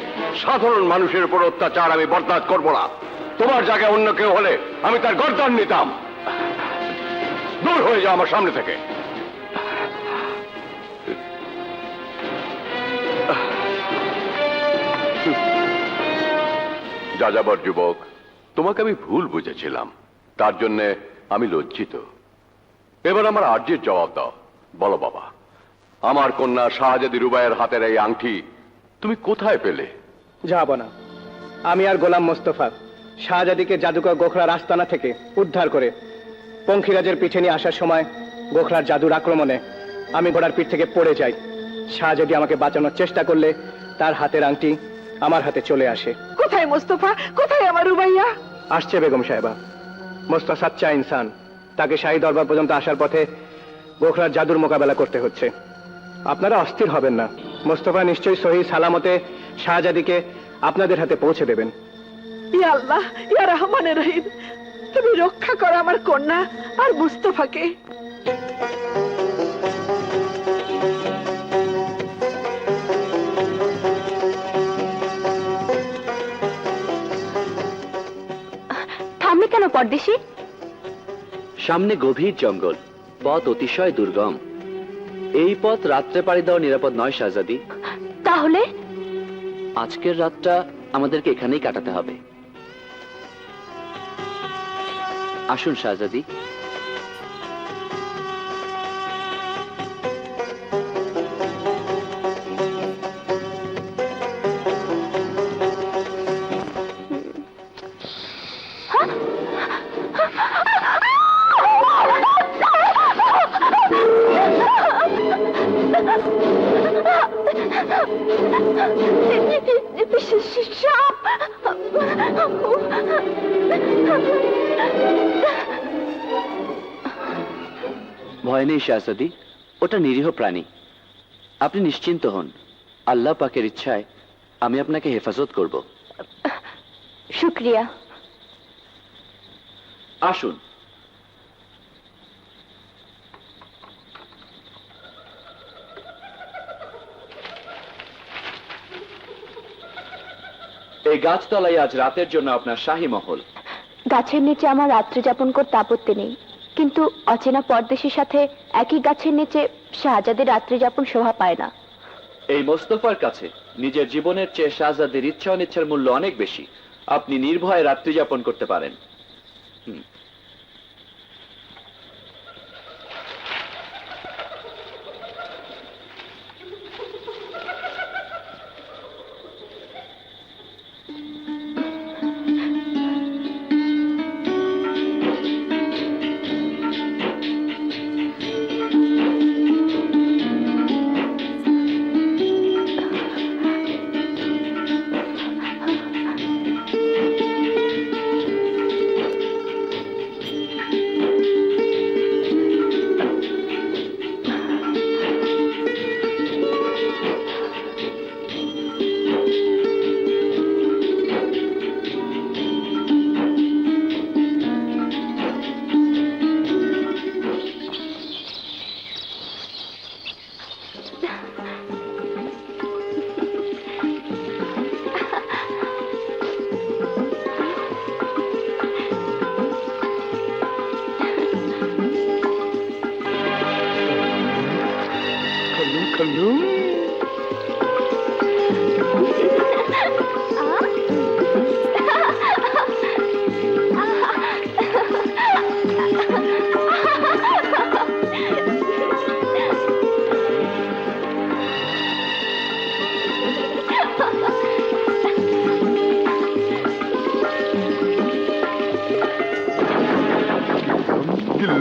সাধারণ মানুষের উপর অত্যাচার আমি বরদাস্ত করব না। তোমার জায়গায় অন্য কেউ হলে আমি তার গর্দান নিতাম। দূর হয়ে যাও আমার সামনে থেকে। যাযাবর যুবক, তোমাকে আমি ভুল বুঝেছিলাম, তার জন্যে আমি লজ্জিত। এবার আমার আর্যের জবাব দাও। বলো বাবা, আমার কন্যা শাহজাদি রুবাইয়ের হাতের এই আংটি তুমি কোথায় পেলে? জাহাপনা, আমি আর গোলাম মোস্তফা শাহজাদিকে জাদুকর গোখরার আস্তানা থেকে উদ্ধার করে পঙ্খিরাজের পিঠে নিয়ে আসার সময় গোখরার জাদুর আক্রমণে আমি ঘোড়ার পিঠ থেকে পড়ে যাই। শাহজাদি আমাকে বাঁচানোর চেষ্টা করলে তার হাতের আংটি আমার হাতে চলে আসে। কোথায় মোস্তফা, কোথায় আমার রুবাইয়া? আসছে বেগম সাহেবা। মোস্তফা সাচ্চা ইনসান, তাকে শাহী দরবার পর্যন্ত আসার পথে গোখরার জাদুর মোকাবেলা করতে হচ্ছে। আপনারা অস্থির হবেন না, মোস্তফা নিশ্চয়ই সহি সালামতে শাহজাদিকে আপনাদের হাতে পৌঁছে দেবেন। ইয়া আল্লাহ, ইয়া রহমানের রহিম, তুমি রক্ষা করো আমার কন্যা আর মুস্তফাকে। থামলে কেন পরদেশি? সামনে গভীর জঙ্গল, পথ অতিশয় দুর্গম। এই পথ রাত্রে পাড়ি দেওয়া নিরাপদ নয় শাহজাদি। তাহলে আজকের রাতটা আমাদেরকে এখানেই কাটাতে হবে। আসুন শাহজাদি। ভয় নেই শাহজাদি, ওটা নিরীহ প্রাণী। আপনি নিশ্চিন্ত হন, আল্লাহ পাকের ইচ্ছায় আমি আপনাকে হেফাজত করব। শুক্রিয়া। আসুন। এই গাছতলায় আজ রাতের জন্য আপনার শাহী মহল। গাছের নিচে আমার রাত্রি যাপন করতে আপত্তি নেই, কিন্তু অচেনা পরদেশীর সাথে একই গাছের নিচে শাহজাদির রাত্রি যাপন শোভা পায় না। এই মোস্তফার কাছে নিজের জীবনের চেয়ে শাহজাদির ইচ্ছা অনিচ্ছার মূল্য অনেক বেশি। আপনি নির্ভয়ে রাত্রি যাপন করতে পারেন।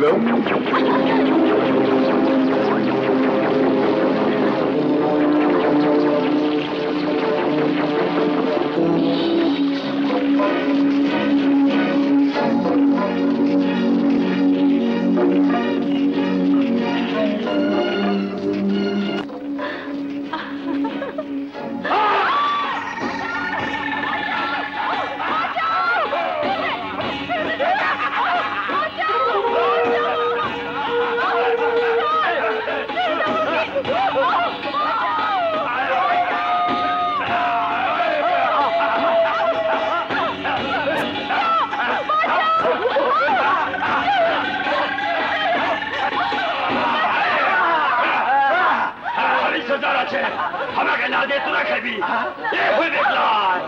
হলো? আমাকে না দিয়ে তোরা খাবি দেখলাম।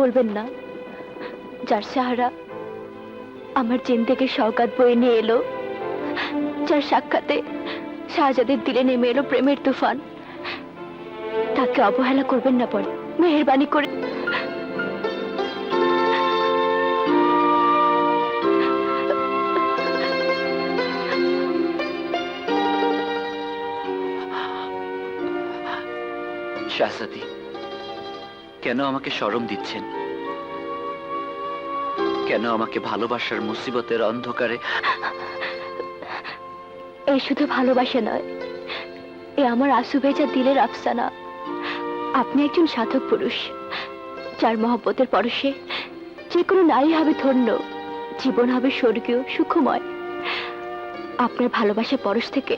বলবেন না, যার সাহারা আমার জিন্দেগির শওকাত বয়ে নিয়ে এলো, যার সাক্ষাতে শাহজাদের দিলে নেমে এলো প্রেমের তুফান, তাকে অবহেলা করবেন না। পর মেহেরবানি করে শাহজাদি, কেন আমাকে শরম দিচ্ছেন? কেন আমাকে ভালোবাসার মুসিবতের অন্ধকারে? এই শুধু ভালোবাসা নয়, এ আমার আসু ভেজা দিলের আফসানা। আপনি একজন সাধক পুরুষ, যার মহব্বতের পরশে যে কোনো নারী হবে ধন্য, জীবন হবে স্বর্গীয় সুখময়। আপনার ভালোবাসার পরশ থেকে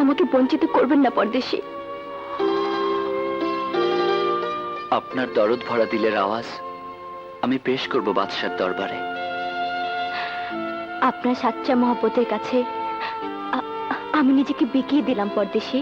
আমাকে বঞ্চিত করবেন না পরদেশী। আপনার দরদ ভরা দিলের আওয়াজ আমি পেশ করব বাদশার দরবারে। আপনার সাচ্চা মহব্বতের কাছে আমি নিজেকে বিকিয়ে দিলাম পরদেশী।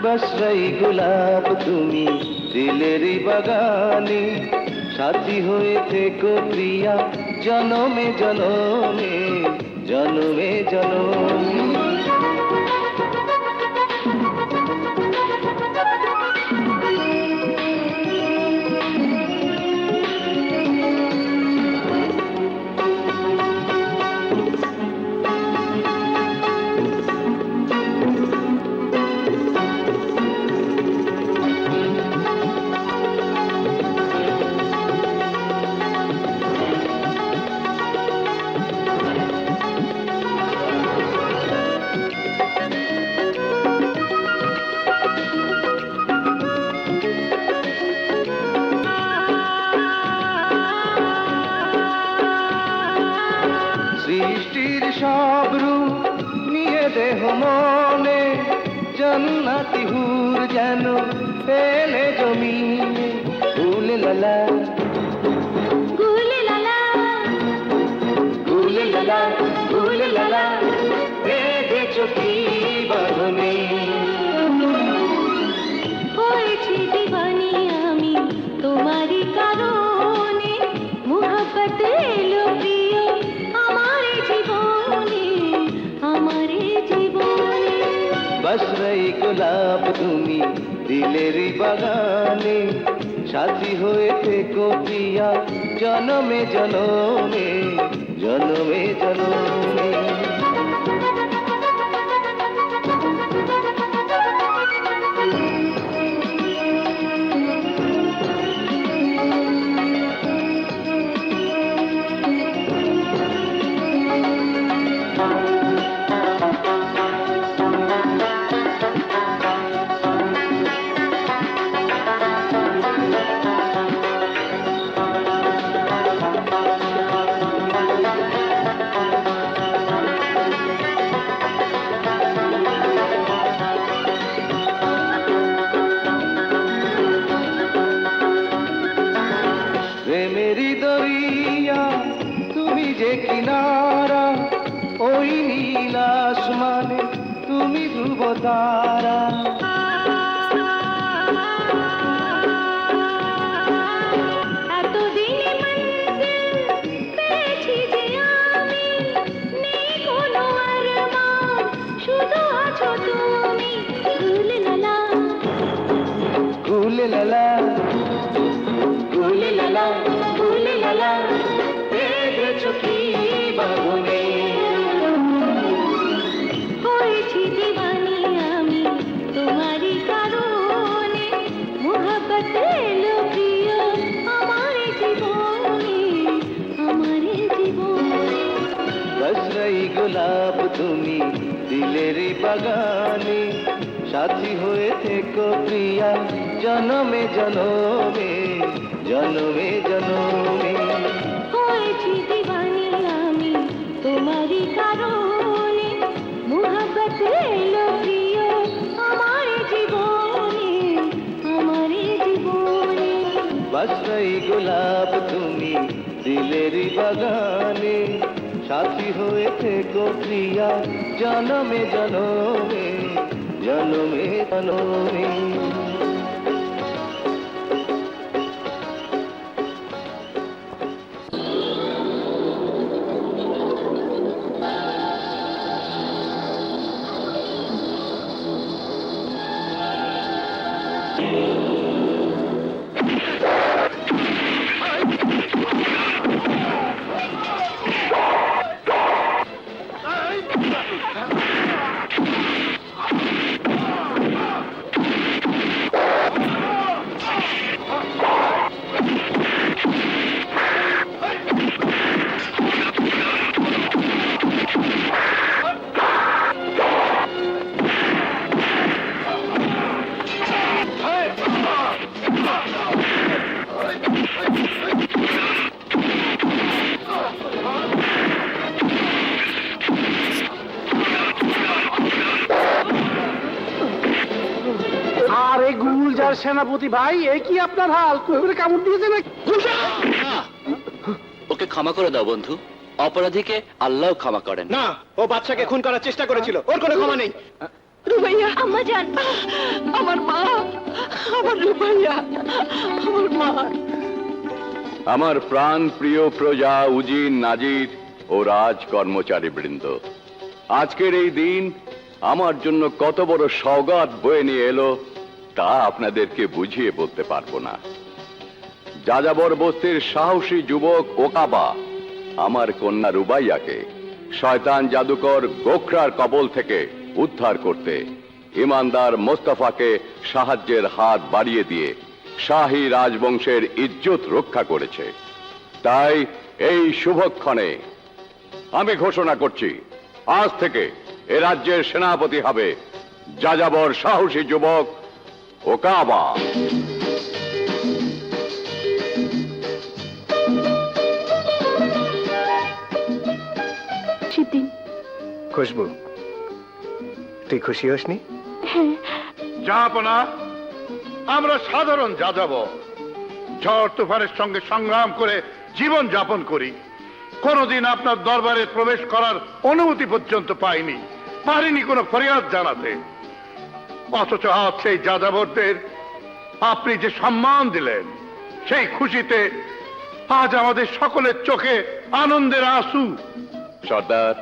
বসরাই গোলাপ তুমি দিলেরই বাগানে, সাথী হয়ে থেকো প্রিয়া জনমে জনমে জনমে জনমে। জন্নাতি হুর যেন এলে জমিনে উলে লালা গুলে লালা উলে লালা উলে লালা বেঁধেছো কি বাঁধনে হয়েছি দিবানি আমি তোমারই কারণে মোহাব্বত এলো প্রিয় আমার জীবনে আমার জীবনে बस रही गुलाब তুমি দিলেরই বাগানে সাথী হয়ে থেকো প্রিয়া জনমে জনমে জনমে জনমে প্রেমেরই দরিয়া তুমি যে কিনারা ওই নীল আসমানে তুমি ধ্রুব তারা এতদিনে মঞ্জিল পেয়েছি যে আমি নেই কোনো আরমান শুধু আছো তুমি গুলে লালা গুলে লালা গুলে লালা গুলে লালা বেঁধেছো কি বাঁধনে হয়েছি দিবানি আমি তোমারই কারণে মোহাব্বত এলো প্রিয় আমার জীবনে আমার জীবনে बस रही गुलाब তুমি দিলেরই বাগানে সাথী হয়ে থেকো প্রিয়া জনমে জনমে জনমে জনমে হয়েছি দিবানি আমি তোমারই কারণে মোহাব্বত এলো প্রিয় আমার জীবনে আমার জীবনে बस रही गुलाब তুমি দিলেরই বাগানে সাথী হয়ে থেকো প্রিয়া জনমে জনমে জনমে জনমে আরে গুলজার সেনাপতি ভাই এ কি আপনার হাল কোহরে কামড় দিয়েছে না ওকে ক্ষমা করে দাও বন্ধু অপরাধীকে আল্লাহ ক্ষমা করেন না, ও বাচ্চাকে খুন করার চেষ্টা করেছিল, ওর কোনো ক্ষমা নেই। রুবাইয়া আম্মা জান আমার মা আমার রুবাইয়া আমার মা আমার প্রাণ প্রিয় প্রজা উজির নাজির ও রাজ কর্মচারী বৃন্দ, আজকের এই দিন আমার জন্য কত বড় সওগাত বয়ে নিয়ে এলো তা আপনাদেরকে বুঝিয়ে বলতে পারবো না। যাযাবর বস্তির সাহসী যুবক ওকাবা আমার কন্যা রুবাইয়াকে শয়তান জাদুকর গোখরার কবল থেকে উদ্ধার করতে ইমানদার মোস্তফাকে সাহায্যের হাত বাড়িয়ে দিয়ে শাহী রাজবংশের ইজ্জত রক্ষা করেছে। তাই এই শুভক্ষণে আমি ঘোষণা করছি, আজ থেকে এ রাজ্যের সেনাপতি হবে যাযাবর সাহসী যুবক ওকাবা। খুশবু, তুই খুশি হসনি? হ্যাঁ জাহাপনা, আমরা সাধারণ যাযাবর, ঝড় তুফানের সঙ্গে সংগ্রাম করে জীবন যাপন করি। কোনোদিন আপনার দরবারে প্রবেশ করার অনুমতি পর্যন্ত পাইনি, পারিনি কোনো ফরিয়াদ জানাতে। অথচ আজ সেই যাযাবরদের আপনি যে সম্মান দিলেন, সেই খুশিতে আজ আমাদের সকলের চোখে আনন্দের আঁসু। সর্দার,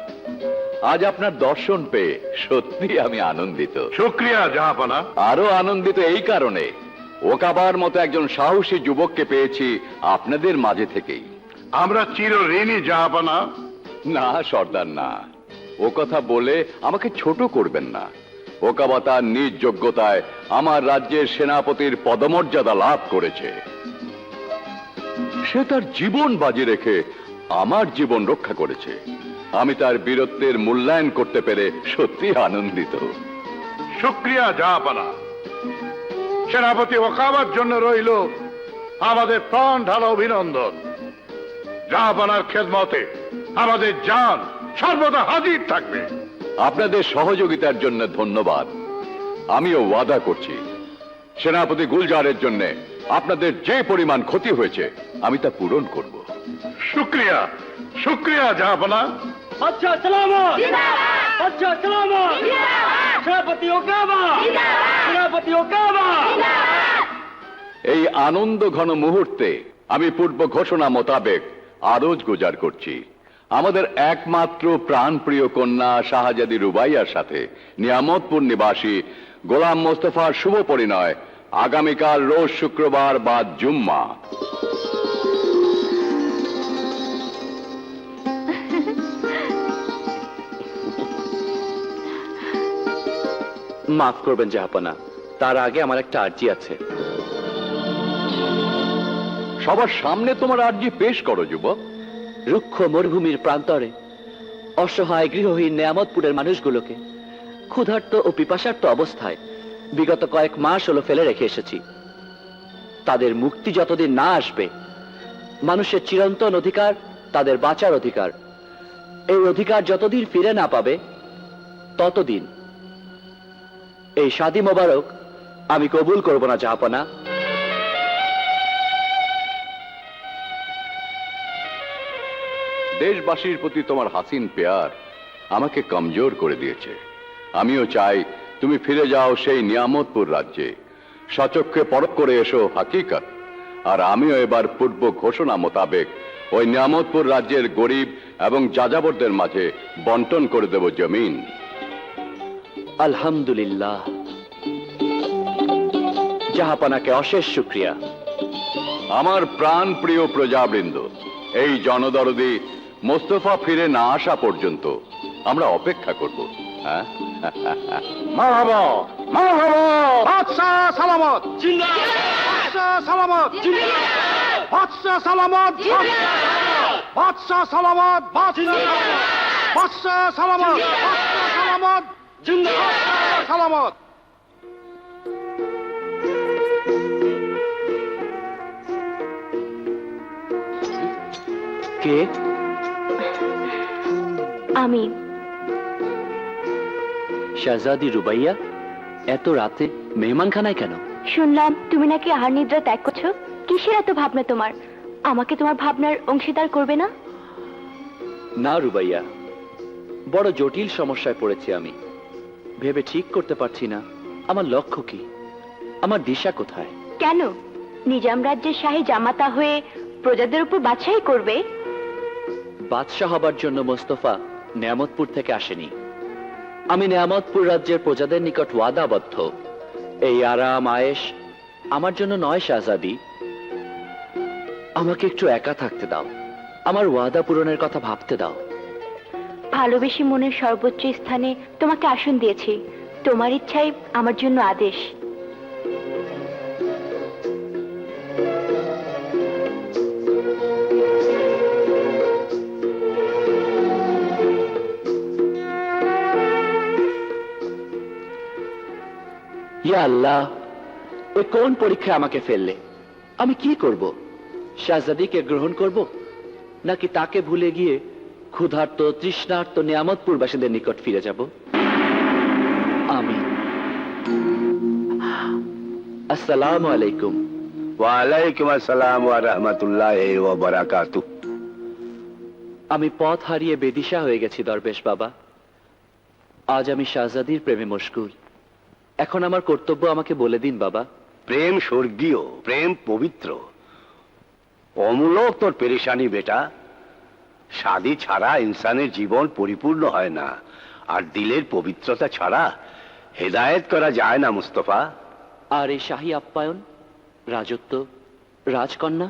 আজ আপনার দর্শন পেয়ে সত্যি আমি আনন্দিত। শুকরিয়া জাহাপনা। আরো আনন্দিত এই কারণে, ওকাবার মতো একজন সাহসী যুবককে পেয়েছি আপনাদের মাঝে থেকেই। আমরা চির ঋণী জাহাপনা। না সর্দার, না, ও কথা বলে আমাকে ছোট করবেন না। ওকাবা তার নিজ যোগ্যতায় আমার রাজ্যের সেনাপতির পদমর্যাদা লাভ করেছে। সে তার জীবন বাজি রেখে আমার জীবন রক্ষা করেছে। আমি তার বীরত্বের মূল্যায়ন করতে পেরে সত্যি আনন্দিত। শুকরিয়া জাহাপনা। সেনাপতি ওকাবার জন্য রইল আমাদের প্রাণ ঢালা অভিনন্দন। জাহাপনার খেদমতে আমাদের জান সর্বদা হাজির থাকবে। আপনাদের সহযোগিতার জন্য ধন্যবাদ। আমিও ওয়াদা করছি, সেনাপতি গুলজারের জন্য আপনাদের যে পরিমাণ ক্ষতি হয়েছে আমি তা পূরণ করব। শুকরিয়া, শুকরিয়া জাহাপনা। আচ্ছা সালামত, আচ্ছা সালামত, সেনাপতি ওকাবা, সেনাপতি ওকাবা। এই আনন্দ ঘন মুহূর্তে আমি পূর্ব ঘোষণা মোতাবেক আরজ গুজার করছি আমাদের একমাত্র প্রাণপ্রিয় কন্যা শাহজাদি রুবাইয়ার সাথে নিয়ামতপুর নিবাসী গোলাম মোস্তফার শুভ পরিণয় আগামীকাল রোজ শুক্রবার বা জুম্মা। মাফ করবেন জাহাপনা, তার আগে আমার একটা আর্জি আছে। সবার সামনে তোমার আর্জি পেশ করো যুবক। রুক্ষ মরুভূমির প্রান্তরে অসহায় গৃহহীন নেয়ামতপুরের মানুষগুলোকে ক্ষুধার্ত ও পিপাসার্ত অবস্থায় বিগত কয়েক মাস হলো ফেলে রেখে এসেছি। তাদের মুক্তি যতদিন না আসবে, মানুষের চিরন্তন অধিকার, তাদের বাঁচার অধিকার, এই অধিকার যতদিন ফিরে না পাবে ততদিন এই শাদী মোবারক আমি কবুল করব না জাহাপনা। দেশবাসীর প্রতি তোমার হাসিন পেয়ার আমাকে কমজোর করে দিয়েছে। আমিও চাই তুমি ফিরে যাও সেই নিয়ামতপুর রাজ্যে, সচক্ষে পরখ করে এসো হাকিকত। আর আমিও এবার পূর্ব ঘোষণা মোতাবেক ওই নিয়ামতপুর রাজ্যের গরিব এবং যাযাবরদের মাঝে বন্টন করে দেব জমিন। আলহামদুলিল্লাহ, জাহাপনাকে অশেষ শুকরিয়া। আমার প্রাণ প্রিয় প্রজাবৃন্দ, এই জনদরদি মোস্তফা ফিরে না আসা পর্যন্ত আমরা অপেক্ষা করব। হ্যাঁ, মারহাবা, মারহাবা। বাদশাহ সালামত জিন্দাবাদ, বাদশাহ সালামত জিন্দাবাদ, বাদশাহ সালামত জিন্দাবাদ, বাদশাহ সালামত, বাদশাহ সালামত, বাদশাহ সালামত জিন্দাবাদ, সালামত। কে? আমি শাহজাদি রুবাইয়া, এত রাতে মেহমানখানায় কেন? শুনলাম তুমি নাকি আহার নিদ্রা ত্যাগ করছো। কিসের এত ভাবনা তোমার? আমাকে তোমার ভাবনার অংশীদার করবে না? না রুবাইয়া, বড় জটিল সমস্যায় পড়েছি আমি। ভেবে ঠিক করতে পারছি না আমার লক্ষ্য কি, আমার দিশা কোথায়। কেন নিজাম রাজ্যের শাহী জামাতা হয়ে প্রজাদের উপর বাছাই করবে? বাদশাহ হবার জন্য মোস্তফা নেয়ামতপুর থেকে আসেনি। আমি নেয়ামতপুর রাজ্যের প্রজাদের নিকট ওয়াদাবদ্ধ। এই আরাম আয়েশ আমার জন্য নয় শাহজাদি। আমাকে একটু একা থাকতে দাও, আমার ওয়াদা পূরণের কথা ভাবতে দাও। ভালোবেসে মনের সর্বোচ্চ স্থানে তোমাকে আসন দিয়েছি, তোমার ইচ্ছাই আমার জন্য আদেশ। ইয়া আল্লাহ, এ কোন পরীক্ষা আমাকে ফেললে? আমি কি করব? শাহজাদিকে গ্রহণ করব, নাকি তাকে ভুলে গিয়ে ক্ষুধার্ত তৃষ্ণার্ত নিয়ামতপুরবাসীদের নিকট ফিরে যাব? আমিন। আসসালামু আলাইকুম। ওয়ালাইকুম আসসালাম ওয়া রাহমাতুল্লাহি ওয়া বারাকাতুহু। আমি পথ হারিয়ে বেদিশা হয়ে গেছি দরবেশ বাবা। আজ আমি শাহজাদির প্রেমে মশগুল। এখন আমার কর্তব্য আমাকে বলে দিন বাবা। প্রেম স্বর্গীয়, প্রেম পবিত্র। অমূলক তোর পেরেশানি বেটা। শাদী ছাড়া ইনসানের জীবন পরিপূর্ণ হয় না, আর দিলের পবিত্রতা ছাড়া হেদায়েত করা যায় না মুস্তফা। আর এই শাহী আপ্যায়ন, রাজত্ব, রাজকন্যা?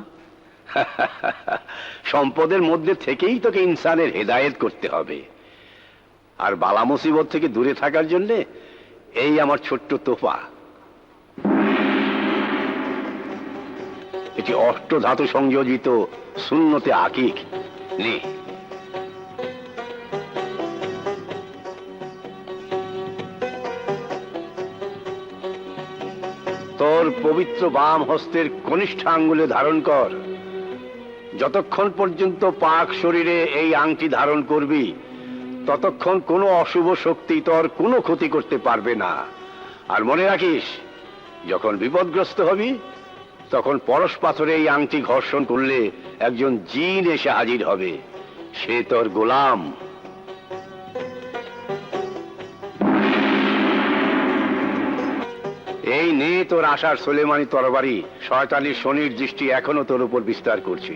সম্পদের মধ্যে থেকেই তোকে ইনসানের হেদায়েত করতে হবে। আর বালা মুসিবত থেকে দূরে থাকার জন্য এই আমার ছোট্ট তোফা। এটি অষ্টধাতু সংযোজিত সুন্নতে আকিক। নে, তোর পবিত্র বাম হস্তের কনিষ্ঠ আঙ্গুলে ধারণ কর। যতক্ষণ পর্যন্ত পাক শরীরে এই আংটি ধারণ করবি, ততক্ষণ কোনো অশুভ শক্তি তোর কোনো ক্ষতি করতে পারবে না। আর মনে রাখিস, যখন বিপদগ্রস্ত হবি, তখন পরশ পাথরে এই আংটি ঘর্ষণ করলে একজন জিন এসে হাজির হবে। সে তোর গোলাম। এই নে তোর আশার সুলেমানি তরবারি। শয়তানি শনির দৃষ্টি এখনো তোর উপর বিস্তার করছি।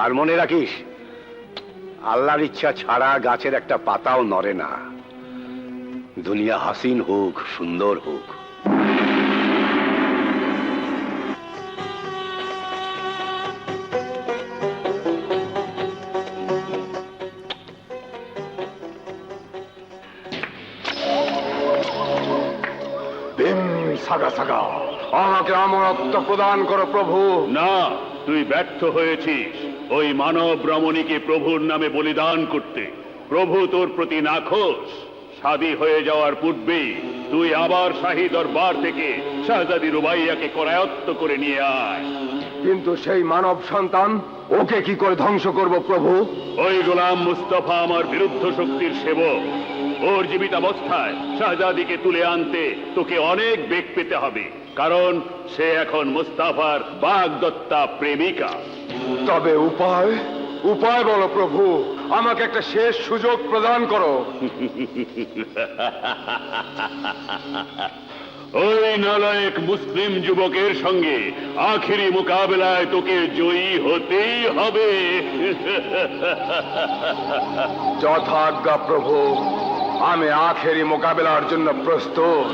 আর মনে রাখিস, আল্লাহর ইচ্ছা ছাড়া গাছের একটা পাতাও নড়ে না। দুনিয়া হাসিন হোক, সুন্দর হোক। সাগা সাগা, আমাকে অমরত্ব প্রদান করো প্রভু। না, তুই ব্যর্থ হয়েছিস ওই মানব রমণীকে প্রভুর নামে বলিদান করতে। প্রভু তোর প্রতি নাখোশ। শাদী হয়ে যাওয়ার পূর্বেই তুই আবার শাহী দরবার থেকে শাহজাদি রুবাইয়াকে করায়ত্ত করে নিয়ে আয়। কিন্তু সেই মানব সন্তান, ওকে কি করে ধ্বংস করব প্রভু? ওই গোলাম মুস্তফা আমার বিরুদ্ধ শক্তির সেবক। ওর জীবিতাবস্থায় শাহজাদিকে তুলে আনতে তোকে অনেক বেগ পেতে হবে, কারণ সে এখন মুস্তাফার বাগদত্তা প্রেমিকা। তবে উপায়, উপায় বলো প্রভু। আমাকে একটা শেষ সুযোগ প্রদান করো। ওই নালায়েক মুসলিম যুবকের সঙ্গে আখেরি মোকাবেলায় তোকে জয়ী হতেই হবে। যথাজ্ঞা প্রভু, আমি আখেরি মোকাবেলার জন্য প্রস্তুত।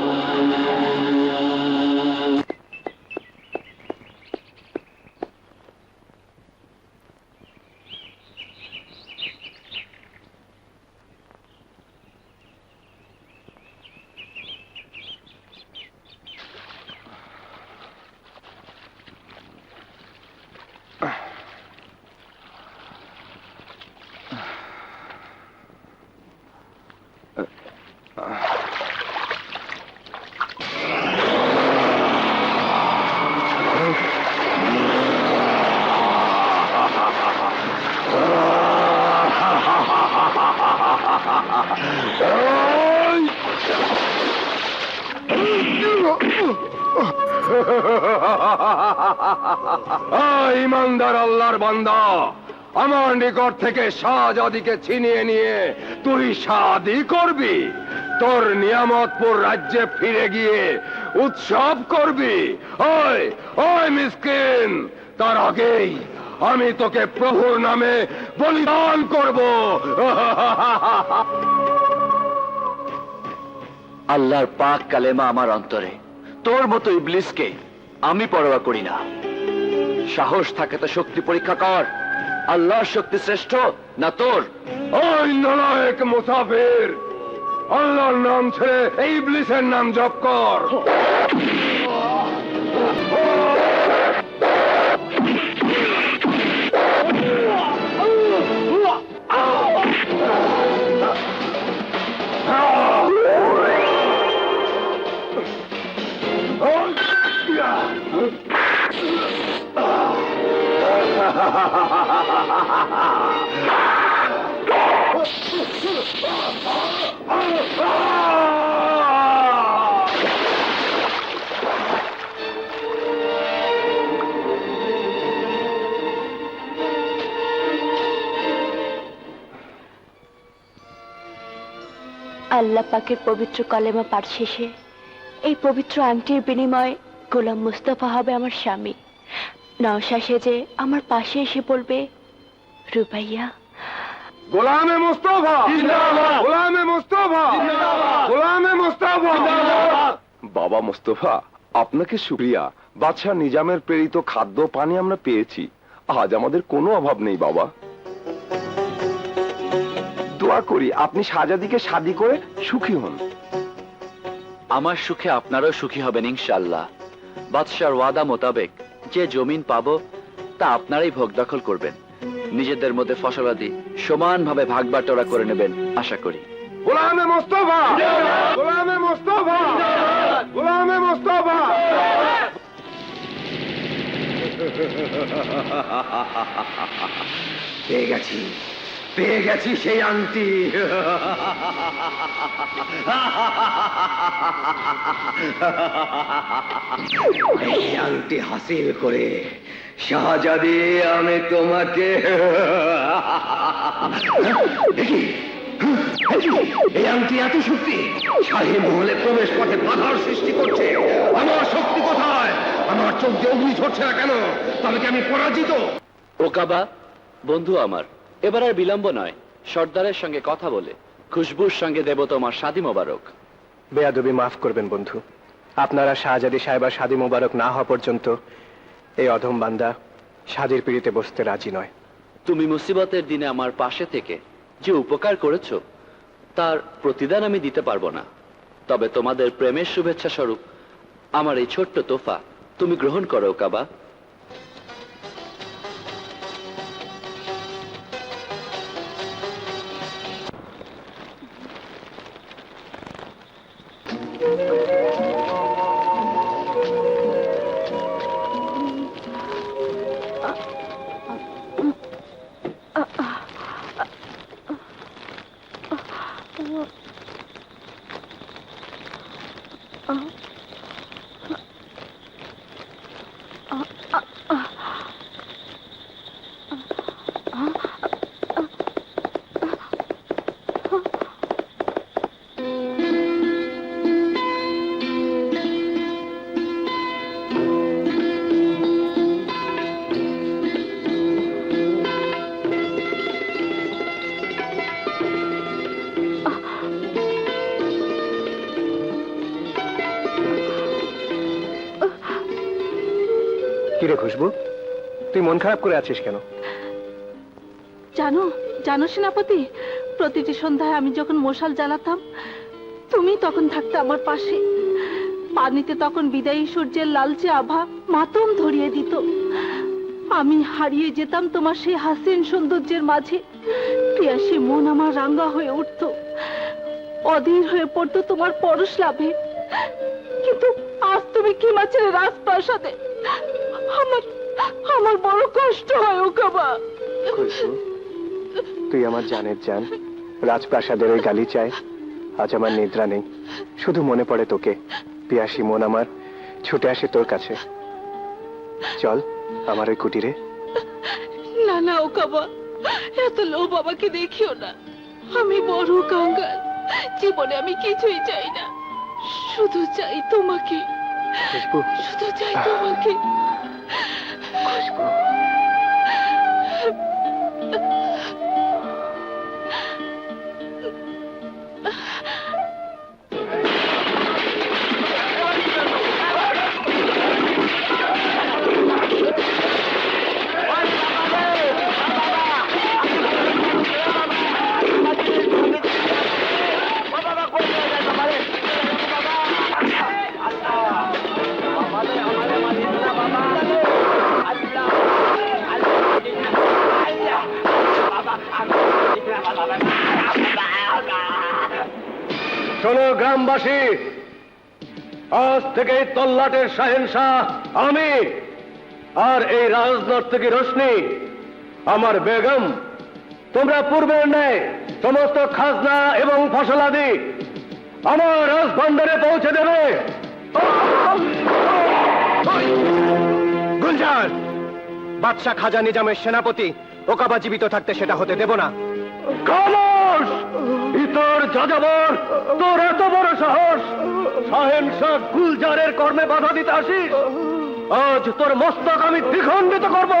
ইমানদার আল্লাহর বান্দা, আমার নিকট থেকে শাহজাদিকে ছিনিয়ে নিয়ে তুই শাদি করবি? তোর নিয়ামতপুর রাজ্যে ফিরে গিয়ে উৎসব করবি? ওই ওই মিসকিন, তার আগেই আমি তোকে প্রভুর নামে বলিদান করব। আল্লাহর পাক কালেমা আমার অন্তরে। তোর মতো ইবলিসকে আমি পরোয়া করি না। সাহস থাকে তো শক্তি পরীক্ষা কর। আল্লাহর শক্তি শ্রেষ্ঠ না তোর? ওই নালায়েক মুসাফির, আল্লাহর নাম ছেড়ে এই ইবলিসের নাম জপ কর। আল্লাহ পাকের পবিত্র কালেমা পাঠ শেষে এই পবিত্র আংটির বিনিময়ে গোলাম মুস্তাফা হবে আমার স্বামী। নওশা সেজে আমার পাশে এসে বলবে, রুবাইয়া। গোলামে মুস্তাফা জিন্দাবাদ, গোলামে মুস্তাফা জিন্দাবাদ, গোলামে মুস্তাফা জিন্দাবাদ। বাবা মোস্তফা, আপনাকে শুকরিয়া। বাদশাহ নিজামের প্রেরিত খাদ্য পানি আমরা পেয়েছি, আজ আমাদের কোনো অভাব নেই বাবা। দোয়া করি আপনি শাহজাদিকে শাদী করে সুখী হন। আমার সুখে আপনারাও সুখী হবেন ইনশাআল্লাহ। বাদশার ওয়াদা মোতাবেক যে জমিন পাবো তা আপনারাই ভোগ দখল করবেন। নিজেদের মধ্যে ফসলাদি সমানভাবে ভাগ বাটোয়ারা করে নেবেন আশা করি। গোলামে মুস্তাফা গোলামে মুস্তাফা গোলামে মুস্তাফা। পেয়ে গেছি সেই আংটি। এই আংটি হাসিল করে শাহজাদি আমি তোমাকে এই আংটি এত শক্তি শাহী মহলে প্রবেশ পথে বাধার সৃষ্টি করছে। আমার শক্তি কোথায়? আমার চোখ দিয়ে অগ্নি ঝরছে না কেন? তবে কি আমি পরাজিত? ওকাবা বন্ধু আমার, এবার আর বিলম্ব নয়, সর্দারের সঙ্গে কথা বলে খুশবুর সঙ্গে দেব তোমার শাদী মোবারক। বেয়াদবি মাফ করবেন বন্ধু, আপনারা শাহজাদি সাহেবার শাদী মোবারক না হওয়া পর্যন্ত এই অধম বান্দা শাদীর পিড়িতে বসতে রাজি নয়। তুমি মুসিবতের দিনে আমার পাশে থেকে যে উপকার করেছো তার প্রতিদান আমি দিতে পারবো না, তবে তোমাদের প্রেমের শুভেচ্ছা স্বরূপ আমার এই ছোট্ট তোফা তুমি গ্রহণ করো ওকাবা। কিরে খুশবু, তুই মন খারাপ করে আছিস কেন? জানো জানো সেনাপতি, প্রতিটি সন্ধ্যায় আমি যখন মশাল জ্বালাতাম তুমি তখন থাকতে আমার পাশে। পানিতে তখন বিদায়ী সূর্যের লালচে আভা মাতম ধরিয়ে দিত। আমি হারিয়ে যেতাম তোমার সেই হাসিন সৌন্দর্যের মাঝে। পিয়াসী মন আমার রাঙ্গা হয়ে উঠত, অধীর হয়ে পড়তো তোমার পরশ লাভে। কিন্তু আজ তুমি কি মাছের রাজপ্রাসাদে, আমার আমার বড় কষ্ট হয় ওকাবা। খুশবু, তুই আমার জানের জান, রাজপ্রাসাদের ওই গালিচায় আজ আমার নিদ্রা নেই, শুধু মনে পড়ে তোকে। পিয়াসী মন আমার ছুটে আসে তোর কাছে। চল আমার ওই কুটিরে। না না ওকাবা, এত লোভ আমাকে দেখিও না। আমি বড় কাঙ্গাল, জীবনে আমি কিছুই চাই না, শুধু চাই তোমাকে, খুশবু, শুধু চাই তোমাকে। খুশবু, শোনো গ্রামবাসী, আজ থেকে তল্লাটের শাহেনশাহ আমি, আর এই রাজনর্তকী রোশনি আমার বেগম। তোমরা পূর্বের ন্যায় সমস্ত খাজনা এবং ফসলাদি আমার রাজভাণ্ডারে পৌঁছে দেবে। গুলজার, বাদশাহ খাজা নিজামের সেনাপতি ওকাবা জীবিত থাকতে সেটা হতে দেব না। খামোশ! বান্দর যাযাবর, তোর এত বড় সাহস! শাহেনশাহ গুলজারের কর্মে বাধা দিতে আসিস? আজ তোর মস্তক আমি দ্বিখণ্ডিত করব।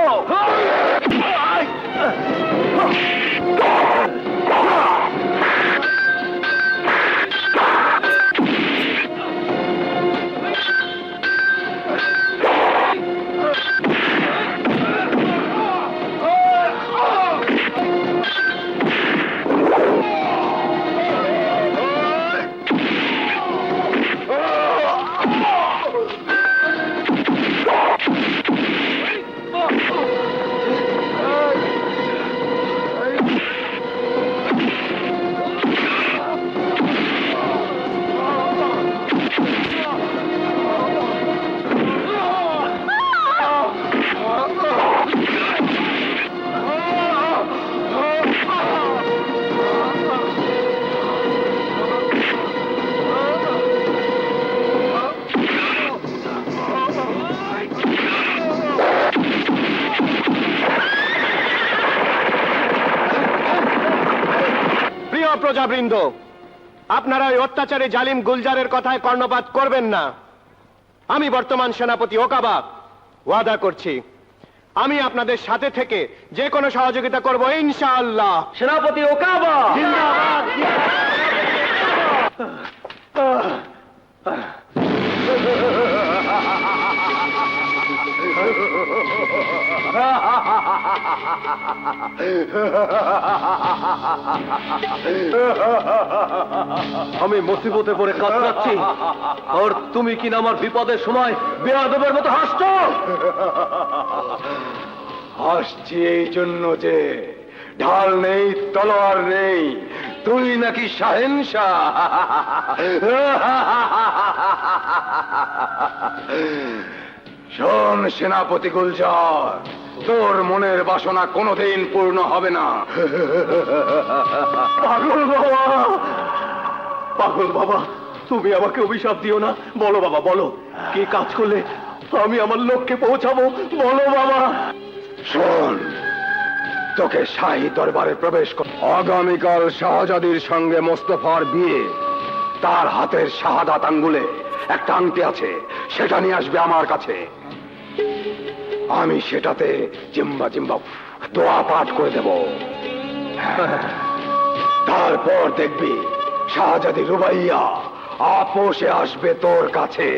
প্রিয় প্রজাবৃন্দ, আপনারা ওই অত্যাচারী জালিম গুলজারের কথায় কর্ণপাত করবেন না। আমি বর্তমান সেনাপতি ওকাবা ওয়াদা করছি, আমি আপনাদের সাথে থেকে যে কোনো সহযোগিতা করব ইনশাআল্লাহ। সেনাপতি ওকাবা জিন্দাবাদ। আমি মুসিবতে পড়ে কাতরাচ্ছি, আর তুমি কিনা আমার বিপদের সময় বেয়াদবের মতো হাসছো। হাসছি এই জন্য যে ঢাল নেই, তলোয়ার নেই, তুই নাকি শাহেনশাহ। শোন সেনাপতি গুলজার, তোর মনের বাসনা কোনোদিন পূর্ণ হবে না। পাগল বাবা, পাগল বাবা, তুমি আমাকে অভিশাপ দিও না। বলো বাবা, বলো কি কাজ করলে আমি আমার লক্ষ্যে পৌঁছাবো, বলো বাবা। শোন, তোকে শাহী দরবারে প্রবেশ কর। আগামীকাল শাহজাদির সঙ্গে মোস্তফার বিয়ে। তার হাতের শাহাদাত আঙ্গুলে একটা আংটি আছে, সেটা নিয়ে আসবে আমার কাছে। আমি সেটাতে জিম্বা জিম্বা দোয়া পাঠ করে দেব। তারপর দেখবি শাহজাদি রুবাইয়া আপোষে আসবে তোর কাছে।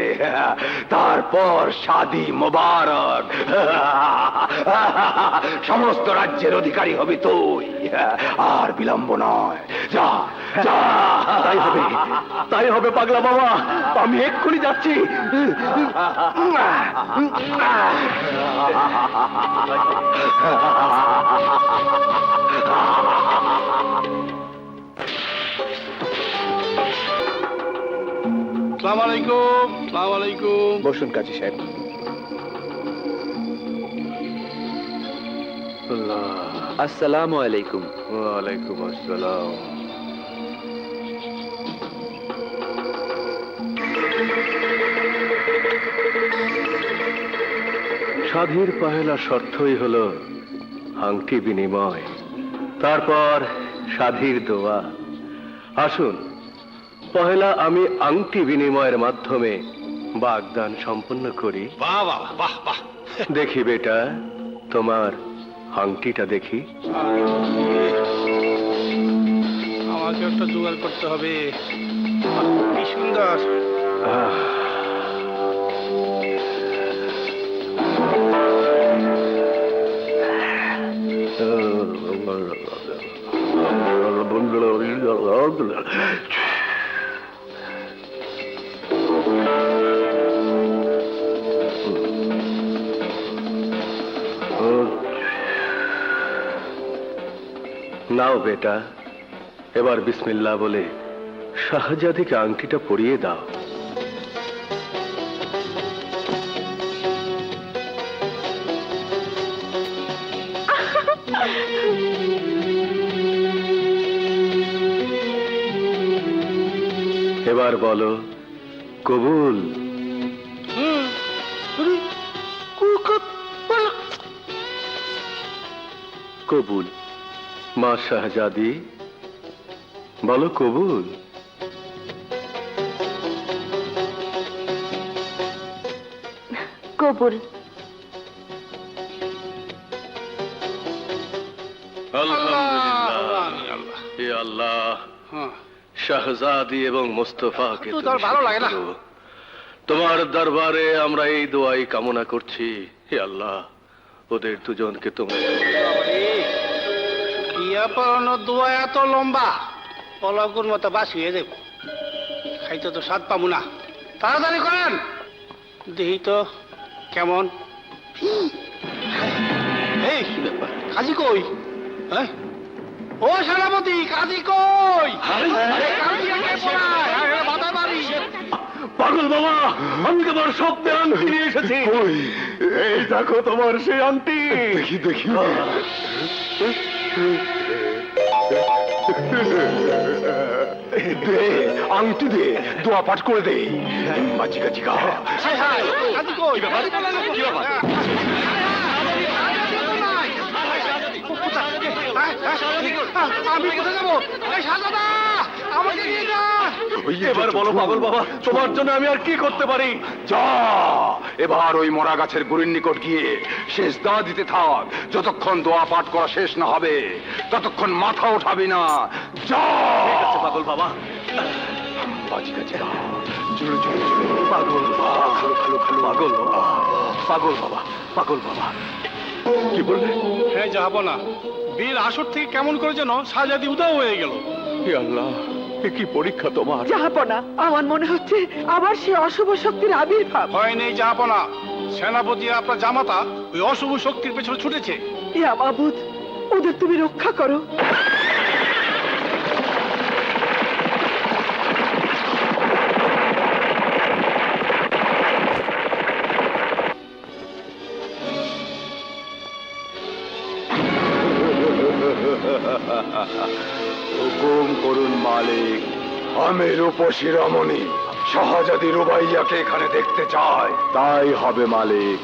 তারপর শাদি মোবারক। সমস্ত রাজ্যের অধিকারী হবি তুই, আর বিলম্ব নয়। যা যা। তাই হবে, তাই হবে পাগলা বাবা, আমি এক্ষুনি যাচ্ছি। আসসালামু আলাইকুম। আসসালামু আলাইকুম। বসুন কাজী সাহেব। আসসালামু আলাইকুম। ওয়ালাইকুম আসসালাম। শাদীর পহেলা শর্তই হলো আংটি বিনিময়, তারপর শাদীর দোয়া। আসুন, পহেলা আমি আংটি বিনিময়ের মাধ্যমে বাগদান সম্পন্ন করি। বাহ বাহ বাহ বাহ। দেখি বেটা, তোমার আংটিটা দেখি। আমাকে একটা জোগাড় করতে হবে। কি সুন্দর। নাও বেটা, এবার বিসমিল্লাহ বলে শাহজাদিকে আংটিটা পরিয়ে দাও। এবার বলো কবুল। কবুল। মা শাহজাদি, বলো কবুল। কবুল। আলহামদুলিল্লাহ। হে আল্লাহ, শাহজাদি এবং মোস্তফাকে তুমি ভালো লাগে না। তোমার দরবারে আমরা এই দোয়াই কামনা করছি, হে আল্লাহ ওদের দুজনকে তুমি বিয়া পড়ানো দোয়া এত লম্বা, পলকুর মতো বাসিয়ে দেব, খাইতে তো স্বাদ পাবো না। তাড়াতাড়ি করেন, দেখি তো কেমন। এই কি ব্যাপার, কাজী কই? হ্যাঁ, ও সেনাপতি, কাজী কই? পাগল বাবা, আমি তোমার স্বপ্নে আংটি নিয়ে এসেছি। এই দেখো তোমার সেই আংটি। দেখি দেখি। দে আংটি দে, দোয়া পাঠ করে দে। বাচিকা চিকা। কাজী কই? কি ব্যাপার? আমি কোথায় যাবো? শাহজাদা, আমাকে নিয়ে যা। এবার বলো পাগল বাবা, তোমার জন্য আমি আর কি করতে পারি? যা এবার ওই মরা গাছের গুড়ির নিকট গিয়ে শেষ দা দিতে থাক। যতক্ষণ দোয়া পাঠ করা শেষ না হবে ততক্ষণ মাথা উঠাবি না। যা। ঠিক আছে পাগল বাবা। বাচিকা চিকা। জোরে জোরে জোরে। পাগল বাবা, খালো খালো খালো। পাগল বাবা, পাগল বাবা, পাগল বাবা। কি বললে? হ্যাঁ, যাবো না। বীর আসর থেকে কেমন করে যেন শাহজাদি উদাও হয়ে গেল। হে আল্লাহ, এ কি পরীক্ষা তোমার? জাহাপনা, আমার মনে হচ্ছে আবার সে অশুভ শক্তির আবির্ভাব। ভয় নেই জাহাপনা, সেনাপতি আপনার জামাতা ওই অশুভ শক্তির পেছনে ছুটেছে। ইয়া মাবুদ, ওদের তুমি রক্ষা করো। হুকুম করুন মালিক। আমি রূপসী রমণী শাহজাদি রুবাইয়াকে এখানে দেখতে চাই। তাই হবে মালিক।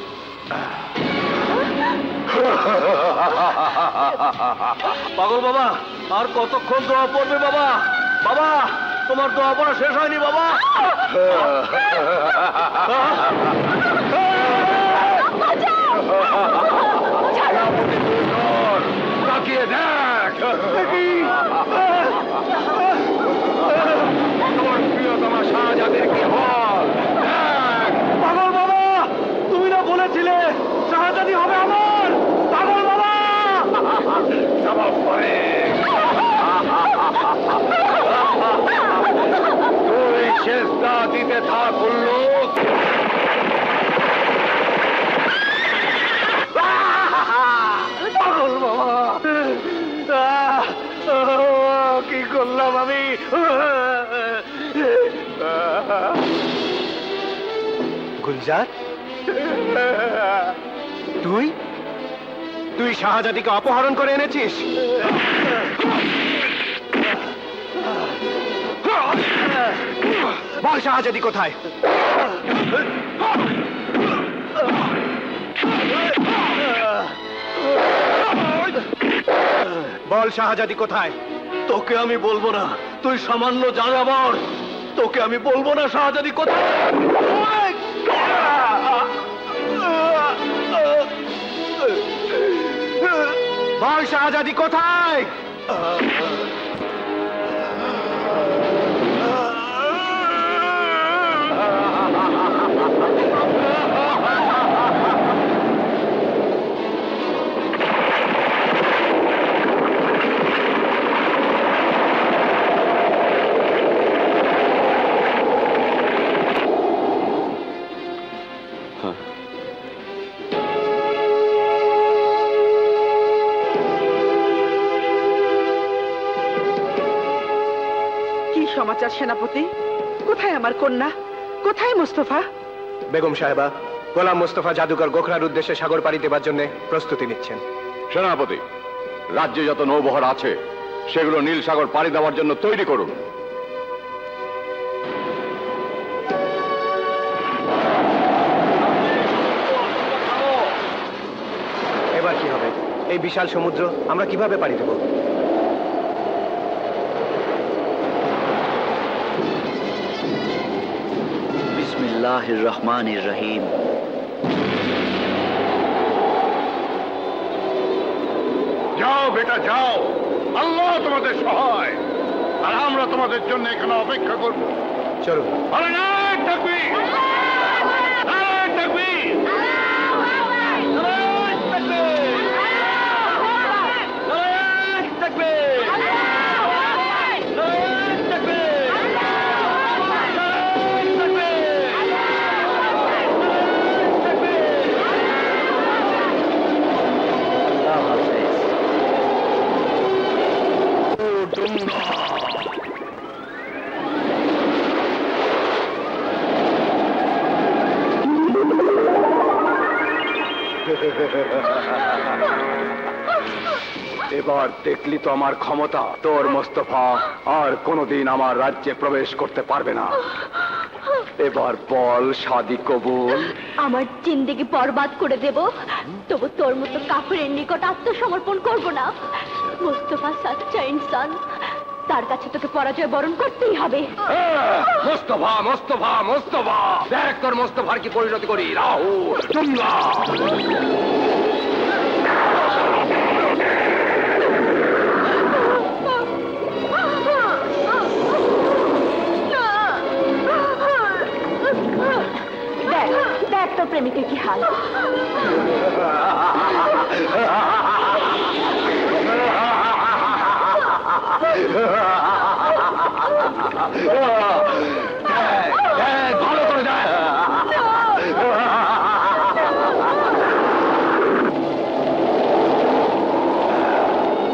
পাগল বাবা, আর কতক্ষণ দোয়া পড়বে বাবা? বাবা, তোমার দোয়া পড়া শেষ হয়নি বাবা। তাকিয়ে দেখ, তোমার প্রিয়তমা শাহজাদের কি হল। পাগল বাবা, তুমি না বলেছিলে শাহজাদি হবে আমার? পাগল বাবা। জবাব পরে তুই শেষ দা দিতে থাক উল্লুক। পাগল বাবা, কি করলাম আমি? গুলজার, তুই তুই শাহজাদিকে অপহরণ করে এনেছিস? বল শাহজাদি কোথায়? বল শাহজাদি কোথায়? তোকে আমি বলবো না, তুই সামান্য জানাবর। তোকে আমি বলবো না শাহজাদি কোথায়। বল শাহজাদি কোথায়? সমাচার সেনাপতি? কোথায় আমার কন্যা? কোথায় মোস্তফা? বেগম সাহেবা, গোলাম মোস্তফা জাদুকর গোখরার উদ্দেশ্যে সাগর পাড়ি দেবার জন্য প্রস্তুতি নিচ্ছেন। সেনাপতি, রাজ্যে যত নৌবহর আছে সেগুলো নীল সাগর পাড়ি দেওয়ার জন্য তৈরি করুন। এবার কি হবে? এই বিশাল সমুদ্র আমরা কিভাবে পাড়ি দেব? বিসমিল্লাহির রহমানির রহিম। যাও বেটা যাও, আল্লাহ তোমাদের সহায়, আর আমরা তোমাদের জন্য এখানে অপেক্ষা করব। চলো। আরে না তাকবীর, নারায়ে তাকবীর। এবার দেখলি তো আমার ক্ষমতা। তোর মোস্তফা আর কোনোদিন আমার রাজ্যে প্রবেশ করতে পারবে না। এবার বল, শাদি কবুল? আমার জিন্দেগি বরবাদ করে দেব, তবু তোর মতো কাফেরের নিকট আত্মসমর্পণ করব না। মুস্তাফা সাচ্চা ইনসান, তার কাছে তোকে পরাজয় বরণ করতেই হবে। মোস্তফা, মোস্তফা, মোস্তফা! দেখ তোর মোস্তফার কি পরিণতি করি। রাহু তুঙ্গা! দেখ দেখ তোর প্রেমিকের কি হাল। ভালো করে দেখ।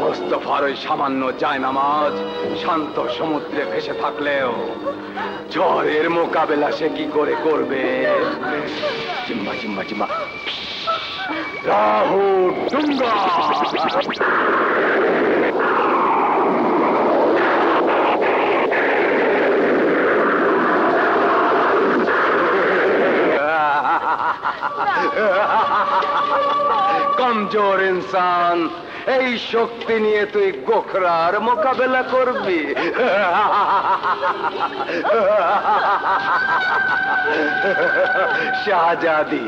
মোস্তফার ওই সামান্য জায়নামাজ শান্ত সমুদ্রে ভেসে থাকলেও ঝড়ের মোকাবেলা সে কি করে করবে? জিম্মা জিম্মা জিম্মা। রাহু ডুঙ্গা! কমজোর ইনসান, এই শক্তি নিয়ে তুই গোখরার মোকাবেলা করবি? শাহজাদি,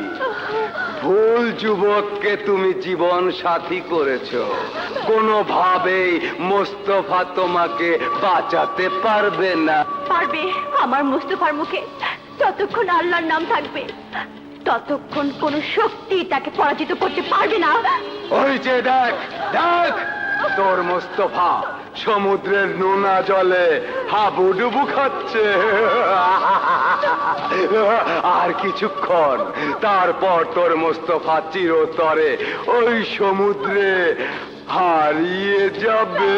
ভুল যুবককে তুমি জীবন সাথী করেছো। কোনোভাবেই মোস্তফা তোমাকে বাঁচাতে পারবে না। পারবে। আমার মুস্তাফার মুখে যতক্ষণ আল্লাহর নাম থাকবে, ততক্ষণ কোন শক্তি তাকে পরাজিত করতে পারবে না। ওই যে দেখ দেখ, তোর মোস্তফা সমুদ্রের নোনা জলে হাবুডুবু খাচ্ছে। আর কিছুক্ষণ, তারপর তোর মোস্তফা চিরতরে ওই সমুদ্রে হারিয়ে যাবে।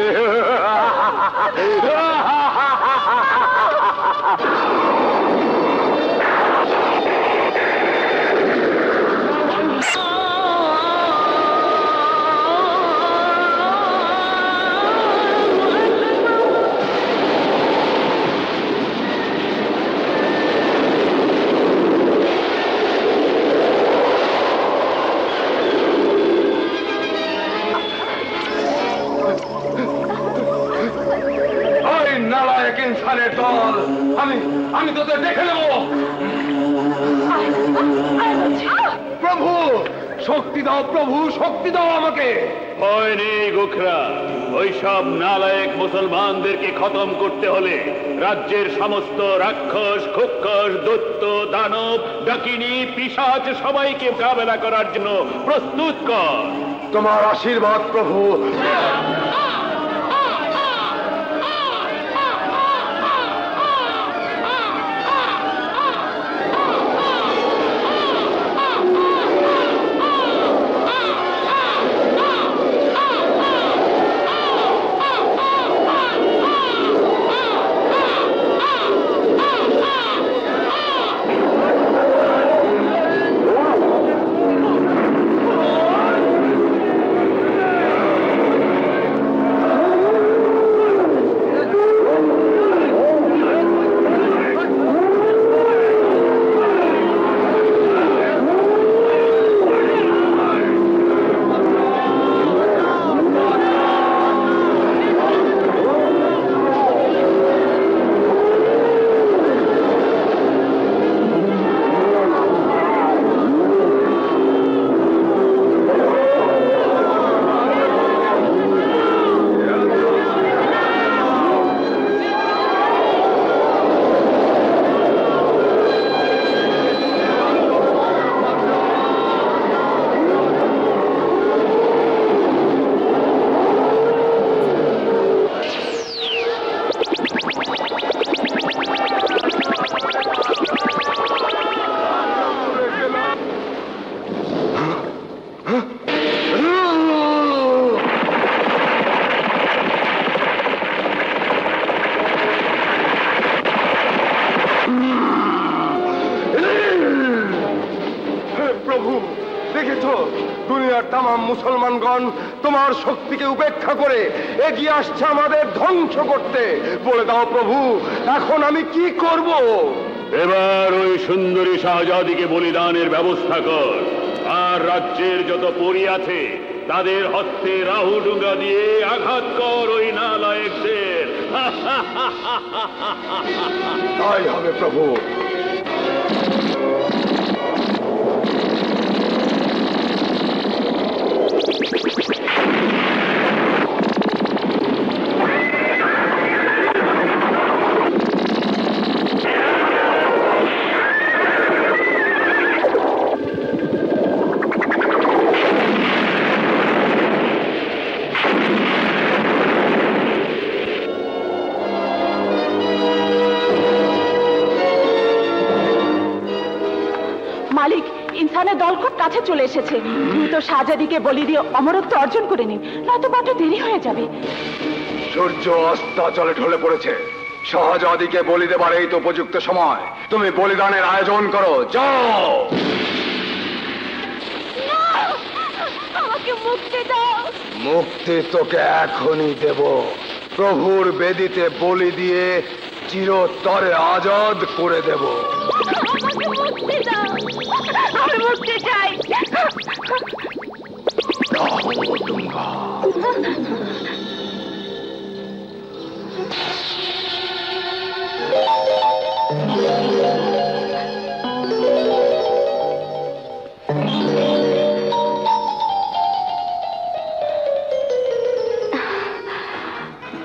নালায়েক ইনসানের দল, আমি তোদের দেখে নেব। প্রভু শক্তি দাও, প্রভু শক্তি দাও আমাকে। ভয় নেই গোখরা, ওই সব নালায়েক মুসলমানদেরকে খতম করতে হলে রাজ্যের সমস্ত রাক্ষস, খুক্ষস, দৈত্য, দানব, ডাকিনী, পিশাচ সবাইকে মোকাবেলা করার জন্য প্রস্তুত কর। তোমার আশীর্বাদ প্রভু। হে প্রভু, দেখেছো দুনিয়ার তাম মুসলমানগণ তোমার শক্তিকে উপেক্ষা করে এগিয়ে আসছে আমাদের ধ্বংস করতে। বলে দাও প্রভু, এখন আমি কি করব? এবার ওই সুন্দরী শাহজাদিকে বলিদানের ব্যবস্থা কর, আর রাজ্যের যত পরী আছে তাদের হস্তে রাহু ডুঙ্গা দিয়ে আঘাত কর ওই নালায়েকদের। তাই হবে প্রভু। মালিক, ইনসানের দল খুব কাছে চলে এসেছে। দ্রুত শাহজাদিকে বলি দিয়ে অমরত্ব অর্জন করে নিন, নয়তো বড্ড দেরি হয়ে যাবে। সূর্য অস্তাচলে ঢলে পড়েছে, শাহজাদিকে বলি দেবার এই তো উপযুক্ত সময়। তুমি বলিদানের আয়োজন করো, যাও। আমাকে মুক্তি দাও। মুক্তি তোকে এখনই দেব। প্রভুর বেদিতে বলি দিয়ে চিরতরে আজাদ করে দেব। আমাকে মুক্তি দাও, আমি মুক্তি চাই।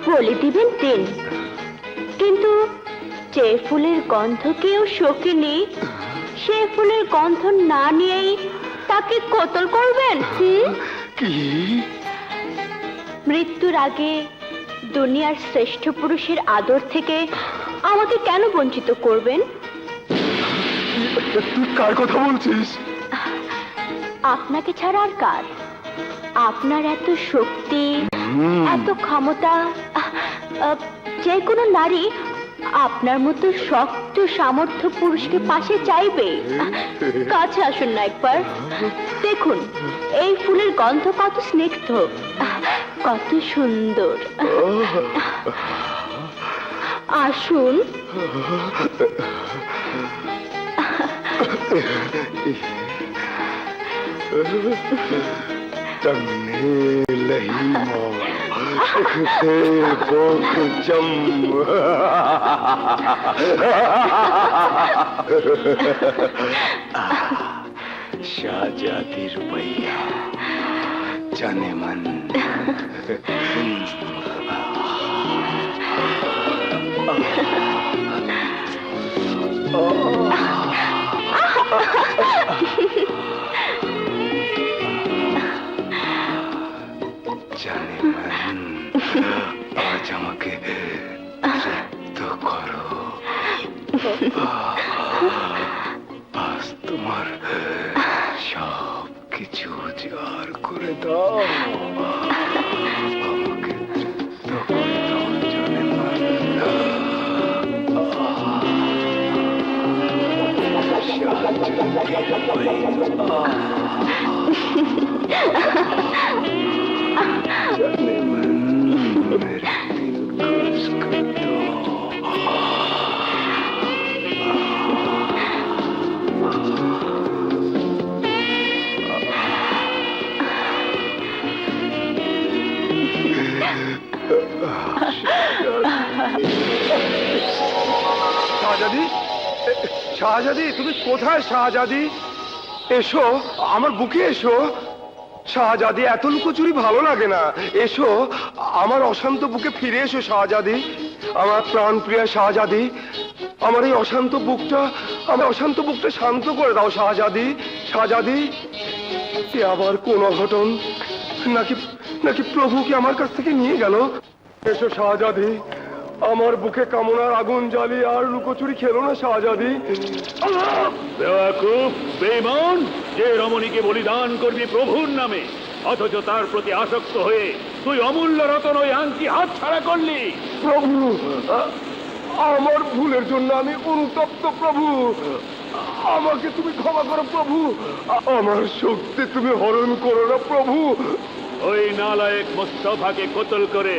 বলি দিবেন দিন, কিন্তু যে ফুলের গন্ধ কেউ শোকেনি, সে ফুলের গন্ধ না নিয়েই তাকে কতল করবেন? কি? মৃত্যুর আগে দুনিয়ার শ্রেষ্ঠ পুরুষের আদর থেকে আমাকে কেন বঞ্চিত করবেন? তুই কার কথা বলছিস? আপনাকে ছাড়া আর কার? আপনার এত শক্তি, এত ক্ষমতা, যে কোনো নারী আপনার মতো শক্ত সামর্থ্য পুরুষকে পাশে চাইবে। কাছে আসুন না একবার, দেখুন এই ফুলের গন্ধ কত স্নিগ্ধ, কত সুন্দর। আসুন। चमने लही मौत देखते बोक जम। शाहजादी रुपैया जाने मन। জানে মান, আজ আমাকে তৃপ্ত করো। আজ তোমার সব কিছু উজাড় করে দাও। আমাকে তৃপ্ত করে দাও জানে মান। जाने मन मेरे दिल को उसको दो। শাহজাদি, শাহজাদি তুমি কোথায়? শাহজাদি এসো, আমার বুকে এসো। শাহজাদি, এত লুকোচুরি ভালো লাগে না। এসো, আমার অশান্ত বুকে ফিরে এসো শাহজাদি। আমার প্রাণ প্রিয়া শাহজাদি, আমার এই অশান্ত বুকটা, আমার অশান্ত বুকটা শান্ত করে দাও শাহজাদি। শাহজাদি, এ আবার কোন অঘটন? নাকি নাকি প্রভু কি আমার কাছ থেকে নিয়ে গেল? এসো শাহজাদি, আমার বুকে কামনার আগুন জ্বালিয়ে আর লুকোচুরি খেলো না শাহজাদি। বেওয়াকুফ, বেঈমান, যে রমণীকে বলিদান করবি প্রভুর নামে, অথচ তার প্রতি আসক্ত হয়ে তুই অমূল্য রতন ওই আংটি হাত ছাড়া করলি। প্রভু, আমার ভুলের জন্য আমি অনুতপ্ত প্রভু। আমাকে তুমি ক্ষমা করো প্রভু। আমার শক্তি তুমি হরণ করো না প্রভু। ওই নালায়েক মুস্তাফাকে কতল করে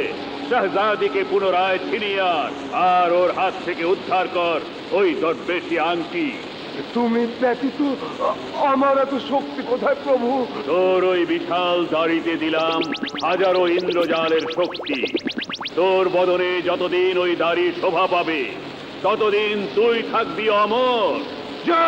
শাহজাদিকে পুনরায় ছিনিয়ে আন, আর ওর হাত থেকে উদ্ধার কর ওই দরবেশী আংটি। তুমি ব্যতীত আমার এত শক্তি কোথায় প্রভু? তোর ওই বিশাল দাড়িতে দিলাম হাজারো ইন্দ্রজালের শক্তি। তোর বদনে যতদিন ওই দাড়ি শোভা পাবে, ততদিন তুই থাকবি অমর। যা!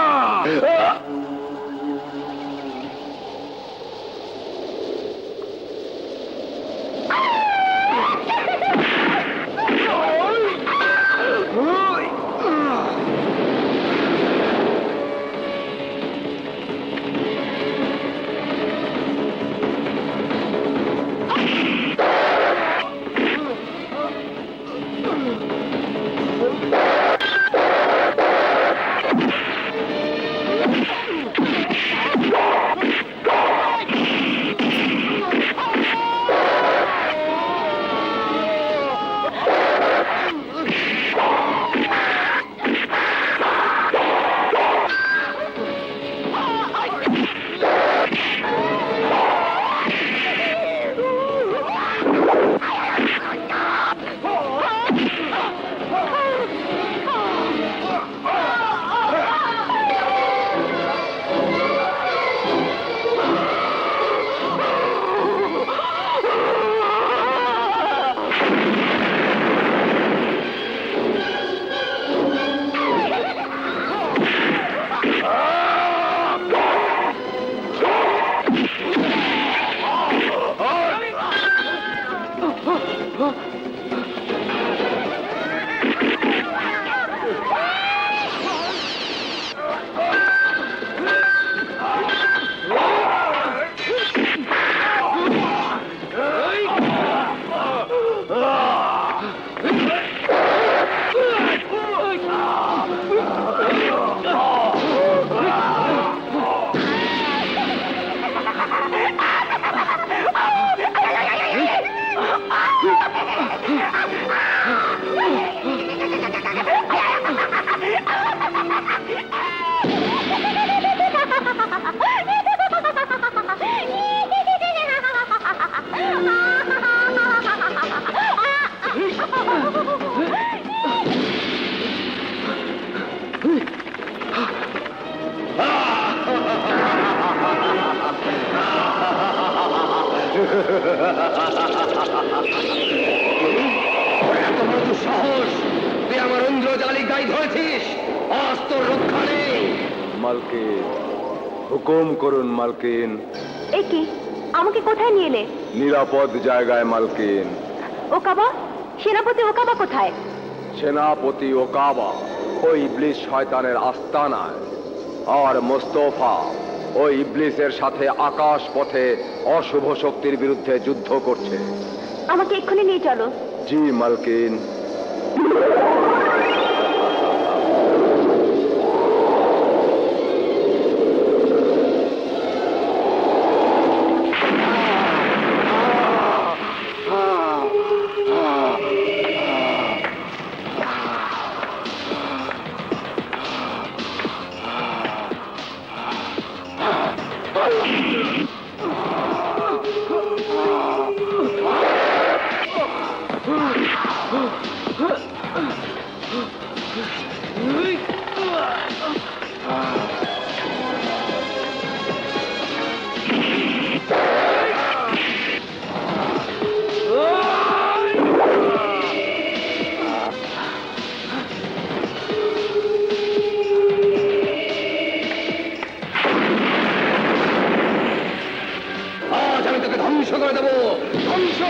তোমার তো সাহস, তুই আমার ইন্দ্রজালি গাই ধরেছিস, আজ তোর রক্ষা নেই। মালকিন, হুকুম করুন মালকিন। এ কি, আমাকে কোথায় নিয়ে এলে? নিরাপদ জায়গায় মালকিন। ওকাবা, সেনাপতি ওকাবা কোথায়? সেনাপতি ওকাবা ওই ইবলিস শয়তানের আস্তানায়, আর মোস্তফা ওই ইবলিসের সাথে আকাশ পথে অশুভ শক্তির বিরুদ্ধে যুদ্ধ করছে। আমাকে এক্ষুনি নিয়ে চলো। জি মালকিন। আজ আমি তোকে ধ্বংস করে দেবো, ধ্বংস।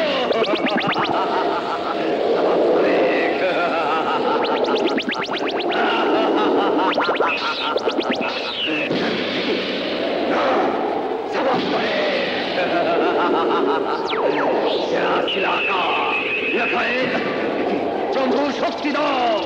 স্বয়ম্ভু শক্তি দাও।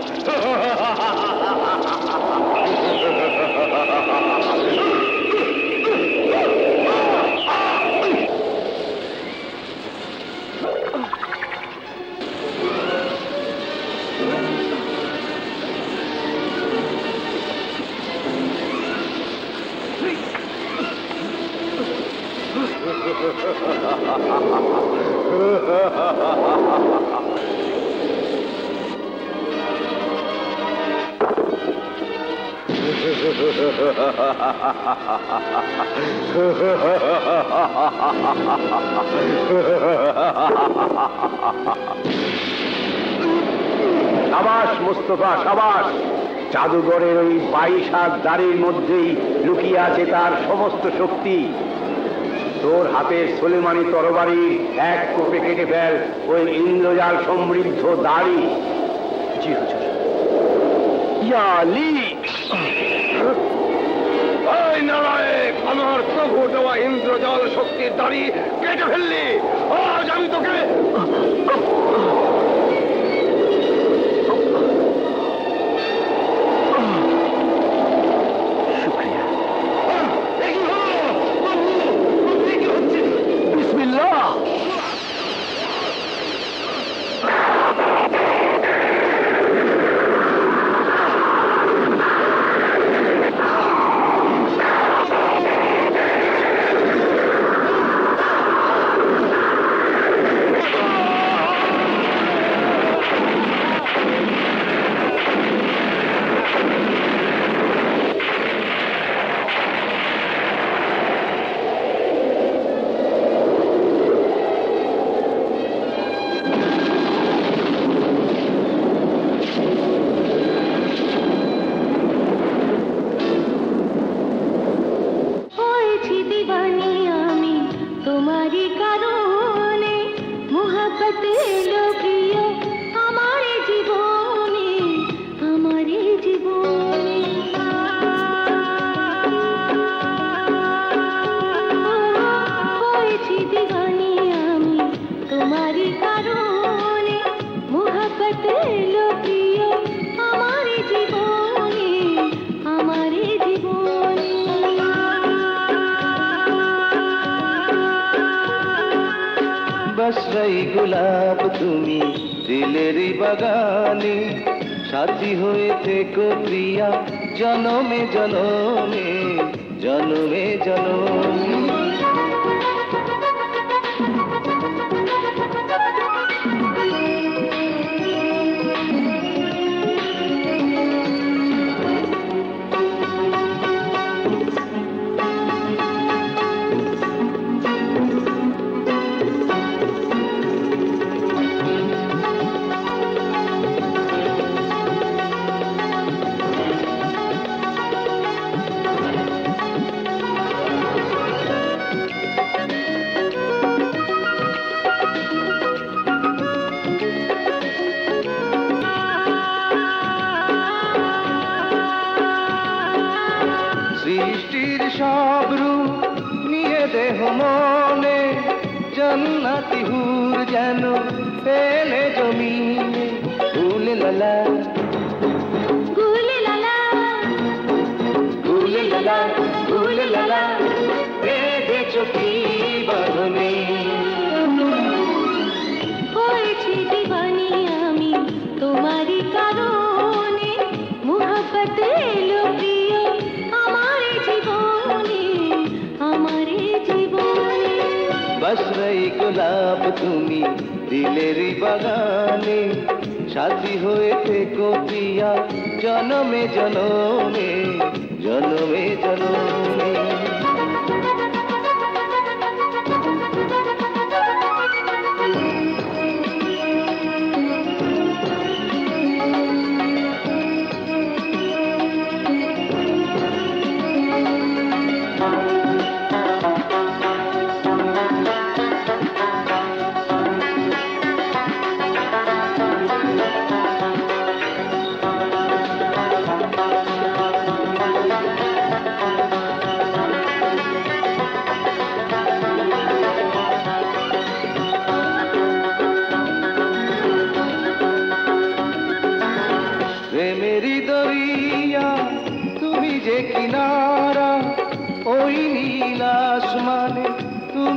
সাবাস মুস্তফা, সাবাস। জাদুঘরের ওই 22 হাত দাড়ির মধ্যেই লুকিয়ে আছে তার সমস্ত শক্তি। তোর হাতের সোলেমানি তরবারি এক কোপে কেটে ফেল ওই ইন্দ্রজাল সমৃদ্ধ দাড়ি। জি হুজুর। ইয়ালি ওই নারায়ক, আমার প্রভু দেওয়া ইন্দ্রজাল শক্তির দাড়ি কেটে ফেললি। আজ আমি তোকে শুক্রিয়া। বিসমিল্লাহ। হয়েছি দিবানি আমি তোমারই কারণে, মোহাব্বত এলো প্রিয় আমার জীবনে, আমার জীবনে। হয়েছি দিবানি আমি তোমারই কারণে, মোহাব্বত এলো প্রিয় আমার জীবনে, আমার জীবনে। বসরাই গোলাপ তুমি দিলেরই বাগানে, সাথী হয়ে থেকো প্রিয়া জনমে জনমে, জনমে জনমে। সৃষ্টির সব রূপ নিয়ে দেহ মনে, জান্নাতি হুর যেন পেলে জমিনে। উলে লালা গুলে লালা, উলে লালা, উলে লালা, বেঁধেছো কি বাঁধনে। হয়েছি দিবানি আমি তোমারই কারণে, মোহাব্বত এলো প্রিয় আমার জীবনে, আমার জীবনে। বসরাই গোলাপ তুমি দিলেরই বাগানে, সাথী হয়ে থেকো প্রিয়া জনমে জনমে, জনমে জনমে।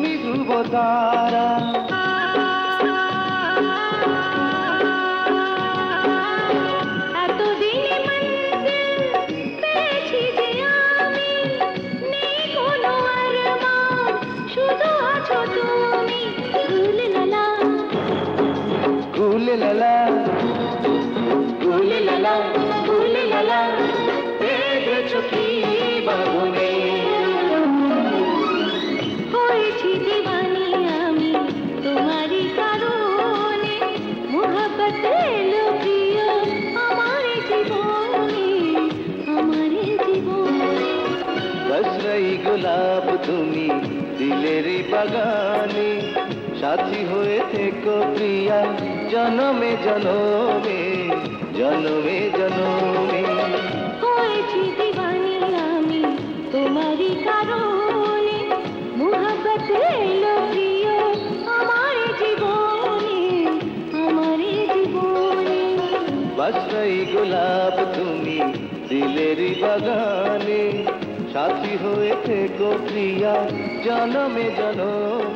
তুমি ধ্রুব তারা এতদিনে মঞ্জিল পেয়েছি যে আমি, নেই কোনো আরমান, শুধু আছো তুমি। গুল লালা গুল লালা গুল লালা গুল লালা বেঁধেছ কি বাগুনে হয়েছি দিওয়ানি আমি তোমারই কারণে, মোহব্বত এলো প্রিয় আমার জীবনে, আমার জীবনে। बस रही गुलाब তুমি দিলেরই বাগানে সাথী হয়ে থেকো প্রিয়া জনমে জনমে জনমে জনমে হয়েছি দিওয়ানি আমি তোমারই কারণে, মোহব্বত এলো প্রিয় আমার জীবনে, আমার জীবনে। बस रही गुलाब তুমি দিলেরই বাগানে সাথী হয়ে থেকো প্রিয়া জনমে জনমে